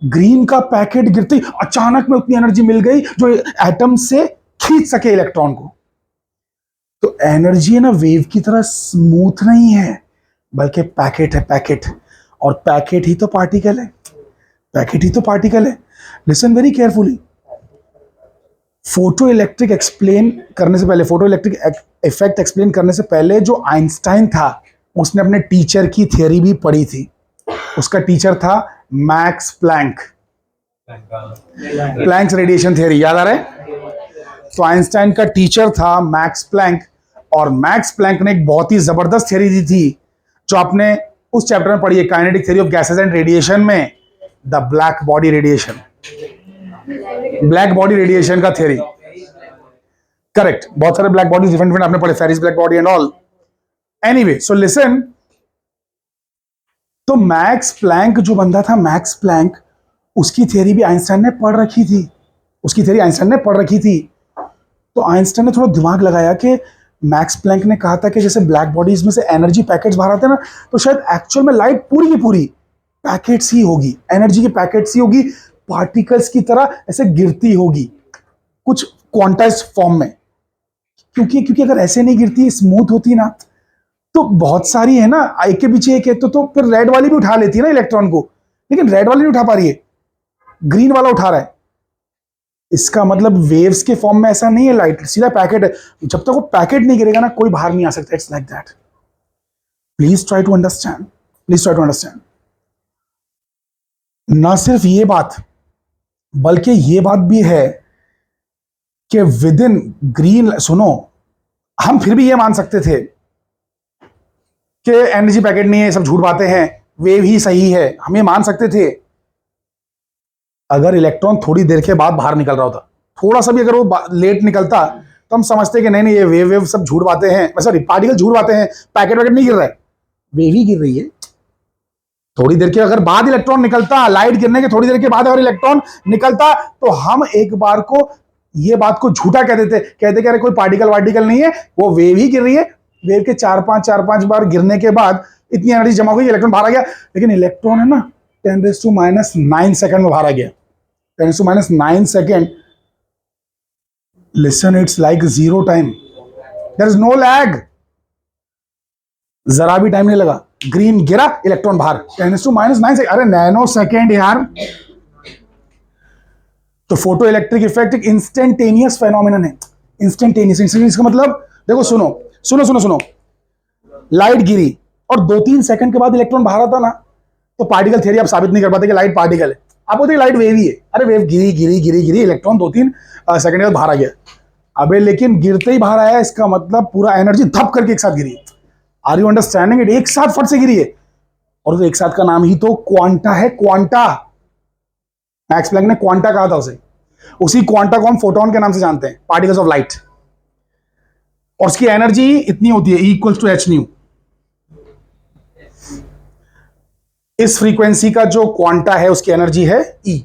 ग्रीन का पैकेट गिरते ही अचानक में उतनी एनर्जी मिल गई जो एटम से खींच सके इलेक्ट्रॉन को। तो एनर्जी है ना वेव की तरह स्मूथ नहीं है, बल्कि पैकेट है, पैकेट। और पैकेट ही तो पार्टिकल है, पैकेट ही तो पार्टिकल है। Listen very carefully. Photo electric explain करने से पहले, फोटो इलेक्ट्रिक इफेक्ट एक्सप्लेन करने से पहले जो आइंस्टाइन था, उसने अपने टीचर की थियरी भी पढ़ी थी। उसका टीचर था Max Planck, Planck's radiation theory, याद आ रहा है? तो आइंस्टाइन का टीचर था मैक्स प्लैंक, और मैक्स प्लैंक ने एक बहुत ही जबरदस्त थियरी दी थी जो आपने उस चैप्टर में पढ़ी है, kinetic theory of gases and radiation में, the black body radiation, black body radiation का थियरी। करेक्ट, बहुत सारे ब्लैक बॉडी डिफरेंट आपने पढ़े, Fery's black body and all. Anyway, so listen, तो मैक्स प्लैंक जो बंदा था, मैक्स प्लैंक, उसकी थियरी भी आइंस्टाइन ने पढ़ रखी थी, उसकी थियरी आइंस्टाइन ने पढ़ रखी थी। तो आइंस्टाइन ने थोड़ा दिमाग लगाया कि मैक्स प्लैंक ने कहा था कि जैसे ब्लैक बॉडीज में से एनर्जी पैकेट्स बाहर आते हैं ना, तो शायद एक्चुअल में लाइट पूरी की पूरी पैकेट्स ही होगी, एनर्जी की पैकेट्स ही होगी, पार्टिकल्स की तरह ऐसे गिरती होगी कुछ क्वांटाइज्ड फॉर्म में। क्योंकि अगर ऐसे नहीं गिरती, स्मूथ होती ना, तो बहुत सारी है ना, एक के पीछे एक है, तो फिर रेड वाली भी उठा लेती है ना इलेक्ट्रॉन को, लेकिन रेड वाली नहीं उठा पा रही है, ग्रीन वाला उठा रहा है। इसका मतलब वेव्स के फॉर्म में ऐसा नहीं है, लाइट सीधा पैकेट है। जब तक वो पैकेट नहीं गिरेगा ना, कोई बाहर नहीं आ सकता। It's like that. Please try to understand, please try to understand. ना सिर्फ ये बात, बल्कि ये बात भी है कि विद इन ग्रीन, सुनो, हम फिर भी ये मान सकते थे कि एनर्जी पैकेट नहीं है, सब झूठ बातें हैं, वेव ही सही है, हम ये मान सकते थे अगर इलेक्ट्रॉन थोड़ी देर के बाद बाहर निकल रहा होता। थोड़ा सा भी अगर वो लेट निकलता तो हम समझते कि नहीं नहीं, ये वेव सब झूठ बातें हैं, सॉरी पार्टिकल झूठ बातें हैं, पैकेट वैकेट नहीं गिर रहा है, वेव ही गिर रही है। थोड़ी देर के अगर बाद इलेक्ट्रॉन निकलता, लाइट गिरने के थोड़ी देर के बाद अगर इलेक्ट्रॉन निकलता, तो हम एक बार को ये बात को झूठा कह देते, कहते कि अरे कोई पार्टिकल वार्टिकल नहीं है, वो वेव ही गिर रही है। वेव के चार पांच बार गिरने के बाद इतनी एनर्जी जमा हुई, इलेक्ट्रॉन बाहर आ गया। लेकिन इलेक्ट्रॉन है ना 10⁻⁹ सेकंड में बाहर आ गया। 10⁻⁹ second. Listen, it's like zero time, there is no lag, जरा भी टाइम नहीं लगा। ग्रीन गिरा, इलेक्ट्रॉन बाहर, 10⁻⁹ सेकंड। अरे नैनो सेकंड यार। तो फोटो इलेक्ट्रिक इफेक्ट एक इंस्टेंटेनियस फेनोमेनन है। इंस्टेंटेनियस का मतलब देखो, सुनो सुनो सुनो सुनो, लाइट गिरी और 2-3 सेकंड के बाद इलेक्ट्रॉन बाहर आता ना, तो पार्टिकल थ्योरी आप साबित नहीं कर पाते कि लाइट पार्टिकल है। आप बोलते लाइट वेव ही है। अरे वेव गिरी गिरी गिरी गिरी, इलेक्ट्रॉन 2-3 सेकंड के बाद बाहर आ गया। अबे लेकिन गिरते ही बाहर आया, इसका मतलब पूरा एनर्जी धप करके एक साथ गिरी। Are you understanding it? एक साथ फट से गिरी है। और तो एक साथ का नाम ही तो क्वांटा है, क्वांटा। मैक्स प्लैंक ने क्वांटा कहा था उसे। उसी क्वांटा को हम फोटोन के नाम से जानते हैं, पार्टिकल्स ऑफ लाइट। और उसकी एनर्जी इतनी होती है, इक्वल्स टू एच न्यू। इस फ्रीक्वेंसी का जो क्वांटा है उसकी एनर्जी है E।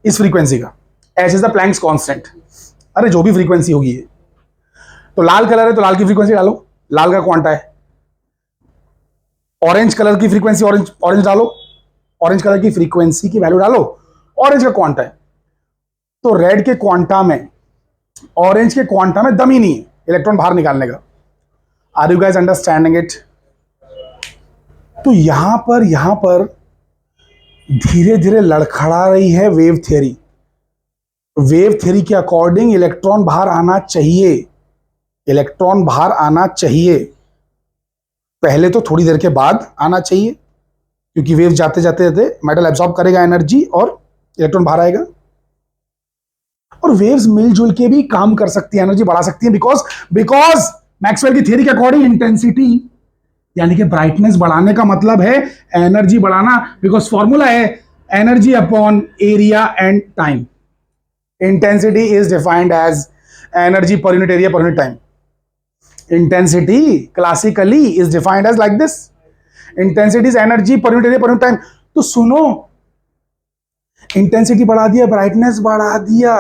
इस फ्रीक्वेंसी का H is the Planck's constant. अरे जो भी फ्रीक्वेंसी होगी ये, तो लाल कलर है तो लाल की फ्रीक्वेंसी डालो, लाल का क्वांटा है। ऑरेंज कलर की फ्रीक्वेंसी, ऑरेंज डालो, ऑरेंज कलर की फ्रीक्वेंसी की वैल्यू डालो, ऑरेंज का क्वांटा है। तो रेड के क्वांटा में, ऑरेंज के क्वांटा में दम ही नहीं है इलेक्ट्रॉन बाहर निकालने का। Are you guys understanding it? तो यहां पर धीरे धीरे लड़खड़ा रही है वेव थ्योरी। वेव थ्योरी के अकॉर्डिंग इलेक्ट्रॉन बाहर आना चाहिए, इलेक्ट्रॉन बाहर आना चाहिए। पहले तो थोड़ी देर के बाद आना चाहिए, क्योंकि वेव जाते जाते मेटल एब्सॉर्ब करेगा एनर्जी और इलेक्ट्रॉन बाहर आएगा। और वेव्स मिलजुल के भी काम कर सकती है, एनर्जी बढ़ा सकती है, बिकॉज मैक्सवेल की थ्योरी के अकॉर्डिंग इंटेंसिटी यानी कि ब्राइटनेस बढ़ाने का मतलब है एनर्जी बढ़ाना। बिकॉज फॉर्मूला है energy upon area and time. Intensity is defined as energy per unit area per unit time. Intensity classically is defined as like this, intensity is energy per unit area per unit time. तो सुनो, intensity बढ़ा दिया, brightness बढ़ा दिया,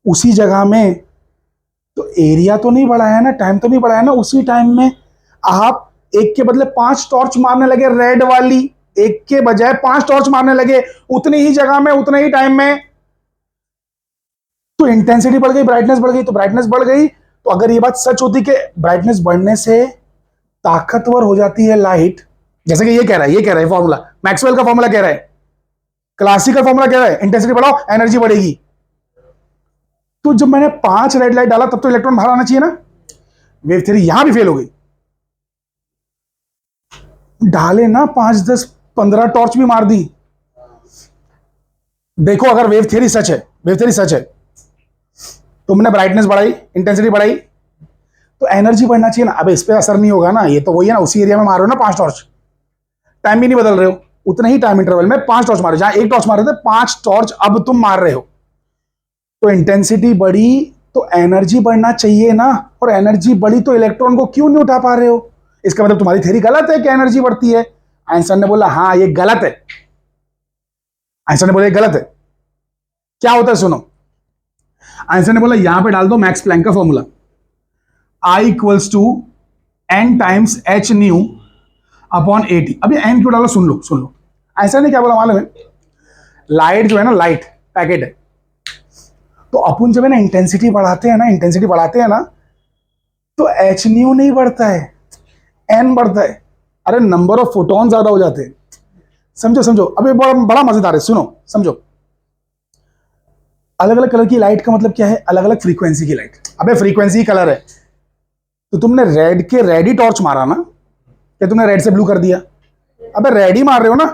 उसी जगह में तो एरिया तो नहीं बढ़ाया ना, टाइम तो नहीं बढ़ाया ना। उसी टाइम में आप एक के बदले 5 टॉर्च मारने लगे, रेड वाली एक के बजाय 5 टॉर्च मारने लगे, उतनी ही जगह में उतने ही टाइम में। तो इंटेंसिटी बढ़ गई, ब्राइटनेस बढ़ गई। तो ब्राइटनेस बढ़ गई, तो अगर ये बात सच होती कि ब्राइटनेस बढ़ने से ताकतवर हो जाती है लाइट, जैसे कि ये कह रहा है फॉर्मूला, मैक्सवेल का फॉर्मूला कह रहा है, क्लासिकल फॉर्मूला कह रहा है, इंटेंसिटी बढ़ाओ एनर्जी बढ़ेगी। तो जब मैंने 5 रेड लाइट डाला, तब तो इलेक्ट्रॉन बाहर आना चाहिए ना। वेव थ्योरी यहां भी फेल हो गई। डाले ना 5, 10, 15 टॉर्च भी मार दी। देखो अगर वेव थ्योरी सच है, वेव थ्योरी सच है, तुमने ब्राइटनेस बढ़ाई, इंटेंसिटी बढ़ाई, तो एनर्जी बढ़ना चाहिए ना। अब इस पे असर नहीं होगा ना, ये तो वही है ना, उसी एरिया में मार रहे हो ना 5 टॉर्च, टाइम भी नहीं बदल रहे हो, उतने ही टाइम इंटरवल में 5 टॉर्च मारे। जहां 1 टॉर्च मार रहे थे, 5 टॉर्च अब तुम मार रहे हो। तो इंटेंसिटी बढ़ी तो एनर्जी बढ़ना चाहिए ना, और एनर्जी बढ़ी तो इलेक्ट्रॉन को क्यों नहीं उठा पा रहे हो? इसका मतलब तुम्हारी थ्योरी गलत है कि एनर्जी बढ़ती है। आइंस्टाइन ने बोला हाँ ये गलत है। आइंस्टाइन ने बोला ये गलत है। क्या होता है सुनो, आइंस्टाइन ने बोला यहां पे डाल दो मैक्स प्लैंक का formula, I equals to n times h nu upon AT। अभी n क्यों डालो, सुन लो। आइंस्टाइन ने क्या बोला मालूम है? लाइट जो है ना, लाइट पैकेट है, तो अपन जब है ना इंटेंसिटी बढ़ाते हैं ना, तो h न्यू नहीं बढ़ता है, n बढ़ता है। अरे नंबर ऑफ फोटोन ज्यादा हो जाते हैं। समझो अभी बड़ा मजेदार है, सुनो समझो। अलग अलग कलर की लाइट का मतलब क्या है? अलग अलग फ्रीक्वेंसी की लाइट। अबे फ्रीक्वेंसी कलर है, तो तुमने रेड के रेड ही टॉर्च मारा ना, क्या तुमने रेड से ब्लू कर दिया? अबे रेड ही मार रहे हो ना।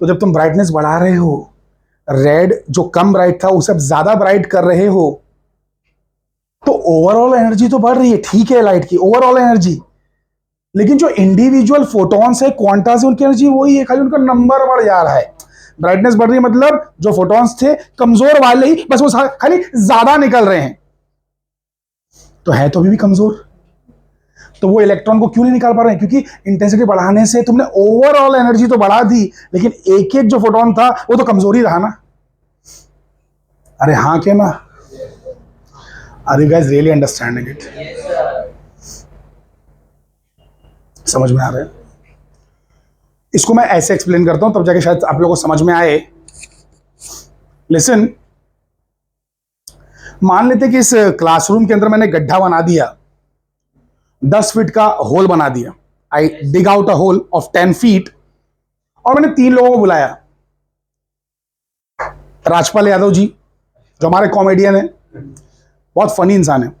तो जब तुम ब्राइटनेस बढ़ा रहे हो, रेड जो कम ब्राइट था उसे अब ज्यादा ब्राइट कर रहे हो, तो ओवरऑल एनर्जी तो बढ़ रही है, ठीक है, लाइट की ओवरऑल एनर्जी, लेकिन जो इंडिविजुअल फोटॉन्स है, क्वांटास है, उनकी एनर्जी वही है, खाली उनका नंबर बढ़ जा रहा है। ब्राइटनेस बढ़ रही है मतलब जो फोटॉन्स थे कमजोर वाले ही, बस वो खाली ज्यादा निकल रहे हैं, तो है तो अभी भी कमजोर। तो वो इलेक्ट्रॉन को क्यों नहीं निकाल पा रहे हैं? क्योंकि इंटेंसिटी बढ़ाने से तुमने ओवरऑल एनर्जी तो बढ़ा दी, लेकिन एक एक जो फोटॉन था वो तो कमजोर ही रहा ना। अरे हाँ क्या ना? Are you guys really understanding it? समझ में आ रहा है? इसको मैं ऐसे एक्सप्लेन करता हूं तब जाके शायद आप लोगों को समझ में आए। लिसन, मान लेते कि इस क्लासरूम के अंदर मैंने गड्ढा बना दिया, 10 फीट का होल बना दिया। I dig out a hole of 10 feet, और मैंने 3 लोगों को बुलाया। राजपाल यादव जी जो हमारे कॉमेडियन है, बहुत फनी इंसान है,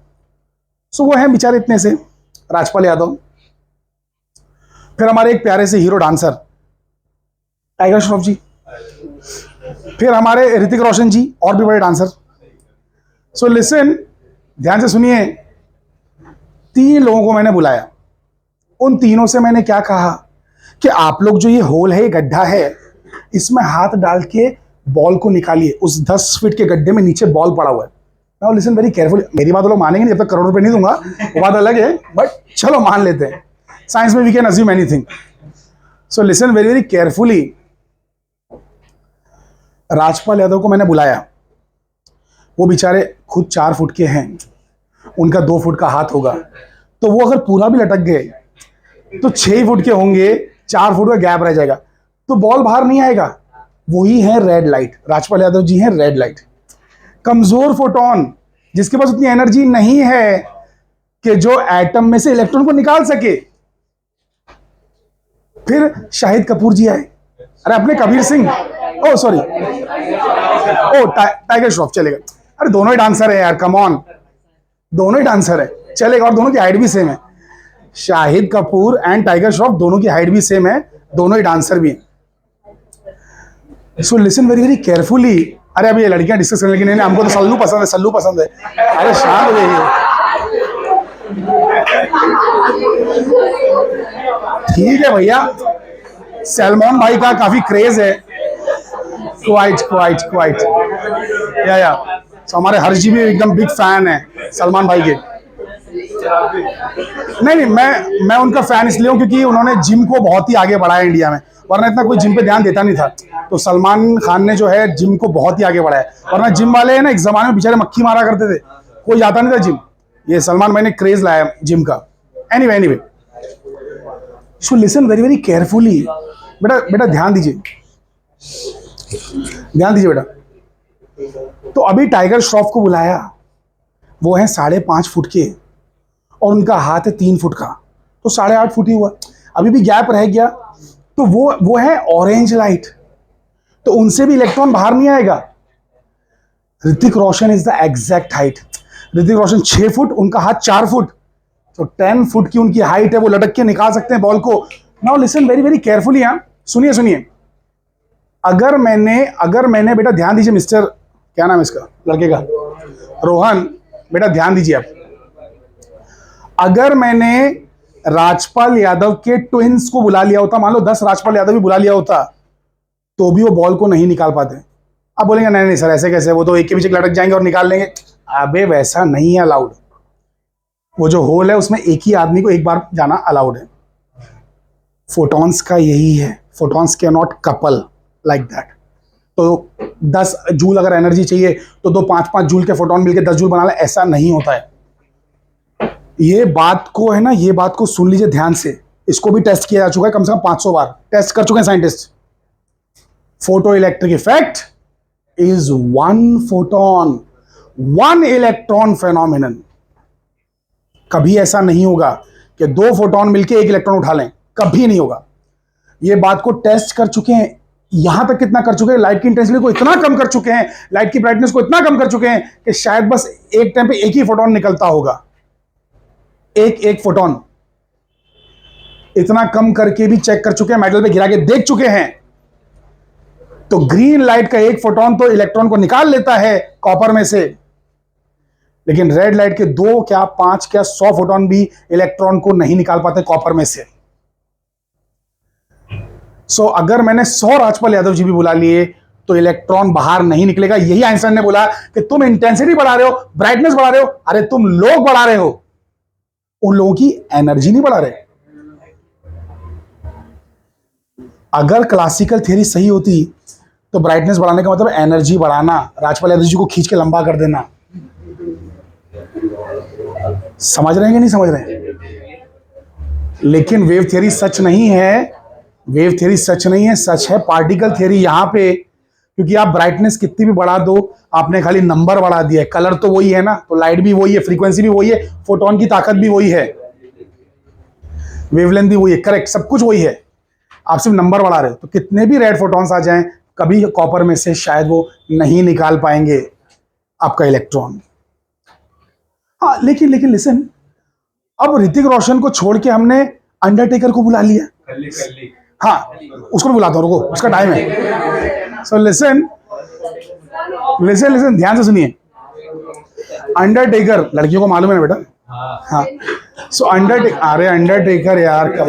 सो वो है बेचारे इतने से, राजपाल यादव। फिर हमारे एक प्यारे से हीरो डांसर टाइगर श्रॉफ जी, फिर हमारे ऋतिक रोशन जी, और भी बड़े डांसर। सो लिसन, ध्यान से सुनिए, 3 लोगों को मैंने बुलाया। उन तीनों से मैंने क्या कहा कि आप लोग जो ये होल है, गड्ढा है, इसमें हाथ डाल के बॉल को निकालिए। उस 10 फीट के गड्ढे में नीचे बॉल पड़ा हुआ है। नाउ लिसन वेरी केयरफुली, मेरी बात वो लोग मानेंगे नहीं, जब तक करोड़ रुपए नहीं दूंगा, वो बात अलग है, बट चलो मान लेते हैं, साइंस में we can assume anything. So listen very very carefully. Rajpal Yadav को मैंने बुलाया, वो बेचारे खुद 4 फुट के हैं, उनका 2 फुट का हाथ होगा, तो वो अगर पूरा भी लटक गए तो 6 फुट के होंगे, 4 फुट का गैप रह जाएगा, तो बॉल बाहर नहीं आएगा। वही है रेड लाइट, राजपाल यादव जी हैं रेड लाइट। कमजोर फोटोन जिसके पास उतनी एनर्जी नहीं है कि जो एटम में से इलेक्ट्रॉन को निकाल सके। फिर शाहिद कपूर जी आए, अरे अपने कबीर सिंह, ओ सॉरी, ओ टाइगर श्रॉफ चलेगा। अरे दोनों ही डांसर है यार, कम ऑन, दोनों ही डांसर है, चलेगा, और दोनों की हाइट भी सेम है। शाहिद कपूर एंड टाइगर श्रॉफ दोनों की हाइट भी सेम है, दोनों ही डांसर भी हैं। सो लिसन वेरी वेरी केयरफुली। अरे अभी ये लड़कियां डिस्कस करने लगी, नहीं हमको तो सल्लू पसंद है, सल्लू पसंद है। अरे शांत रहिए, ठीक है भैया, सलमान भाई का काफी क्रेज है, क्वाइट क्वाइट क्वाइट, या तो हमारे हर्जी भी एकदम बिग फैन है सलमान भाई के। नहीं, मैं उनका फैन इसलिए हूं क्योंकि उन्होंने जिम को बहुत ही आगे बढ़ाया इंडिया में, वरना इतना कोई जिम पे ध्यान देता नहीं था। तो सलमान खान ने जो है जिम को बहुत ही आगे बढ़ाया, वरना जिम वाले है ना एक जमाने में बेचारे मक्खी मारा करते थे, कोई जाता नहीं था जिम। ये सलमान भाई ने क्रेज लाया जिम का। Anyway, so listen very very carefully. बेटा ध्यान दीजिए, ध्यान दीजिए बेटा। तो अभी टाइगर श्रॉफ को बुलाया, वो है 5.5 फुट के, और उनका हाथ है 3 फुट का, तो 8.5 फुट ही हुआ, अभी भी गैप रह गया। तो वो है ऑरेंज लाइट, तो उनसे भी इलेक्ट्रॉन बाहर नहीं आएगा। Hrithik Roshan is the exact height. Hrithik Roshan 6 foot, उनका हाथ 4 फुट, तो 10 फुट की उनकी हाइट है, वो लटक के निकाल सकते हैं बॉल को। Now listen very very carefully, हाँ सुनिए। अगर मैंने बेटा ध्यान दीजिए, मिस्टर क्या नाम है इसका लड़के का, रोहन, बेटा ध्यान दीजिए आप। अगर मैंने राजपाल यादव के ट्विंस को बुला लिया होता, मान लो 10 राजपाल यादव भी बुला लिया होता, तो भी वो बॉल को नहीं निकाल पाते। आप बोलेंगे नहीं सर ऐसे कैसे, वो तो एक के पीछे लटक जाएंगे और निकाल लेंगे। अबे वैसा नहीं है अलाउड, वो जो होल है उसमें एक ही आदमी को एक बार जाना अलाउड है। फोटॉन्स का यही है, photons can not couple like that. तो 10 जूल अगर एनर्जी चाहिए तो 5-5 जूल के फोटोन मिलकर 10 जूल बना ले, ऐसा नहीं होता है। ये बात को है ना, ये बात को सुन लीजिए ध्यान से, इसको भी टेस्ट किया जा चुका है, कम से कम 500 बार टेस्ट कर चुके हैं scientist. Photo electric effect is 1 photon 1 electron phenomenon. कभी ऐसा नहीं होगा कि 2 फोटोन मिलके 1 इलेक्ट्रॉन उठा लें, कभी नहीं होगा। ये बात को टेस्ट कर चुके हैं यहां तक कितना कर चुके हैं, लाइट की इंटेंसिटी को इतना कम कर चुके हैं, लाइट की ब्राइटनेस को इतना कम कर चुके हैं कि शायद बस एक टाइम पे एक ही फोटोन निकलता होगा, एक फोटोन। इतना कम करके भी चेक कर चुके हैं, मेटल पे गिरा के देख चुके हैं। तो ग्रीन लाइट का एक फोटोन तो इलेक्ट्रॉन को निकाल लेता है कॉपर में से, लेकिन रेड लाइट के 2 क्या 5 क्या 100 फोटोन भी इलेक्ट्रॉन को नहीं निकाल पाते कॉपर में से। सो अगर मैंने 100 राजपाल यादव जी भी बुला लिए तो इलेक्ट्रॉन बाहर नहीं निकलेगा। यही आइंस्टाइन ने बोला कि तुम इंटेंसिटी बढ़ा रहे हो, ब्राइटनेस बढ़ा रहे हो, अरे तुम लोग बढ़ा रहे हो, उन लोगों की एनर्जी नहीं बढ़ा रहे। अगर क्लासिकल थ्योरी सही होती तो ब्राइटनेस बढ़ाने का मतलब एनर्जी बढ़ाना, राजपाल यादव जी को खींच के लंबा कर देना। समझ रहे हैं कि नहीं समझ रहे हैं? लेकिन वेव थ्योरी सच नहीं है, वेव थ्योरी सच नहीं है, सच है पार्टिकल थ्योरी यहां पे। क्योंकि आप ब्राइटनेस कितनी भी बढ़ा दो, आपने खाली नंबर बढ़ा दिया है, कलर तो वही है ना, तो लाइट भी वही है, फ्रीक्वेंसी भी वही है, फोटोन की ताकत भी वही है, वेवलेंथ भी वही है, करेक्ट, सब कुछ वही है, आप सिर्फ नंबर बढ़ा रहे हो। तो कितने भी रेड फोटॉन्स आ जाएं, कभी कॉपर में से शायद वो नहीं निकाल पाएंगे आपका इलेक्ट्रॉन। हाँ लेकिन लिसन, अब ऋतिक रोशन को छोड़ के हमने अंडरटेकर को बुला लिया। हाँ उसको बुलाता हूँ, रुको उसका टाइम है। सो लिसन, ध्यान से सुनिए। अंडरटेकर लड़कियों को मालूम है ना बेटा? हाँ। सो अंडरटेकर, अरे अंडरटेकर यार कब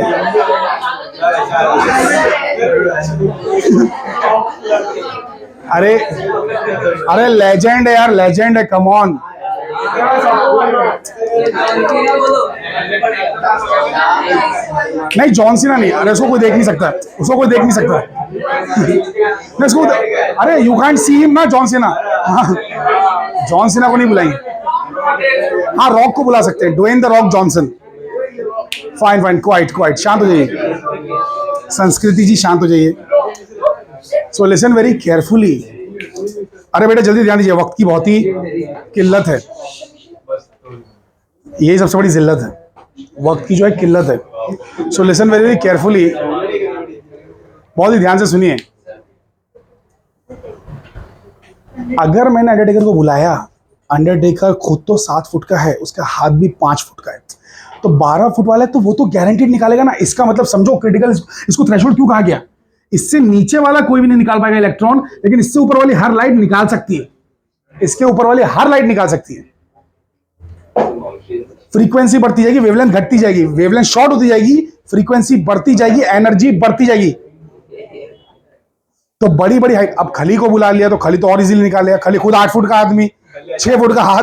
अरे लेजेंड है यार, लेजेंड है, कम ऑन। नहीं जॉन सीना नहीं, अरे उसको कोई देख नहीं सकता, उसको कोई देख नहीं सकता। नहीं उसको, अरे यू कांट सी हिम ना, जॉन सीना। हाँ जॉन सीना को नहीं बुलाएंगे। हाँ रॉक को बुला सकते हैं, Dwayne the Rock Johnson. Fine fine, quiet, शांत हो जाइए संस्कृति जी, शांत हो जाइए। So listen very carefully. अरे बेटा जल्दी ध्यान दीजिए, वक्त की बहुत ही किल्लत है, यही सबसे बड़ी जिल्लत है, वक्त की जो है किल्लत है। सो लिसन वेरी केयरफुली, बहुत ही ध्यान से सुनिए। अगर मैंने अंडरटेकर को बुलाया, अंडरटेकर खुद तो 7 फुट का है, उसका हाथ भी 5 फुट का है, तो 12 फुट वाला है तो वो तो गारंटीड निकालेगा ना। इसका मतलब समझो क्रिटिकल, इसको थ्रेशोल्ड क्यों कहा गया? इससे नीचे वाला कोई भी नहीं निकाल पाएगा इलेक्ट्रॉन, लेकिन इससे ऊपर वाली हर लाइट निकाल सकती है, इसके ऊपर वाली हर लाइट निकाल सकती है। फ्रीक्वेंसी बढ़ती जाएगी, वेवलेंथ घटती जाएगी, वेवलेंथ शॉर्ट होती जाएगी, फ्रीक्वेंसी बढ़ती जाएगी, एनर्जी बढ़ती जाएगी। तो बड़ी बड़ी हाइट, अब खली को बुला लिया तो खली तो और इजीली निकालेगा। खली खुद 8 फुट का आदमी, 6 फुट का हाथ,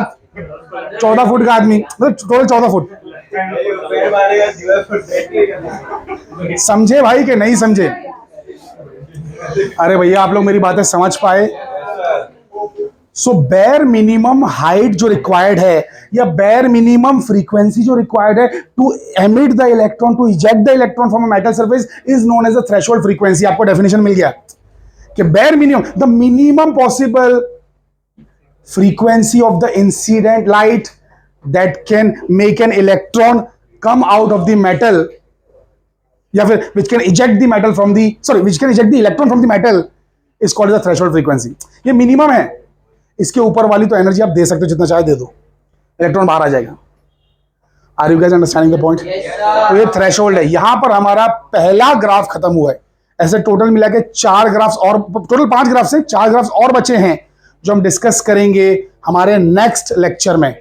14 फुट का आदमी, मतलब टोटल 14 फुट। समझे भाई कि नहीं समझे? अरे भैया आप लोग मेरी बातें समझ पाए? सो बेयर मिनिमम हाइट जो रिक्वायर्ड है, या बेयर मिनिमम फ्रीक्वेंसी जो रिक्वायर्ड है to emit the electron, to eject the electron from a metal surface, is known as the threshold frequency. आपको डेफिनेशन मिल गया कि bare minimum, the minimum possible frequency of the incident light that can make an electron come out of the metal, या फिर which can eject the metal from the, sorry, which can eject the electron from the metal is called the threshold frequency। ये minimum है, इसके ऊपर वाली तो energy आप दे सकते हो, जितना चाहे दे दो, इलेक्ट्रॉन बाहर आ जाएगा। Are you guys understanding the point? तो ये थ्रेशोल्ड है। यहां पर हमारा पहला ग्राफ खत्म हुआ है। ऐसे टोटल मिला के 4 ग्राफ्स और, टोटल 5 ग्राफ से 4 ग्राफ्स और बचे हैं जो हम डिस्कस करेंगे हमारे नेक्स्ट लेक्चर में।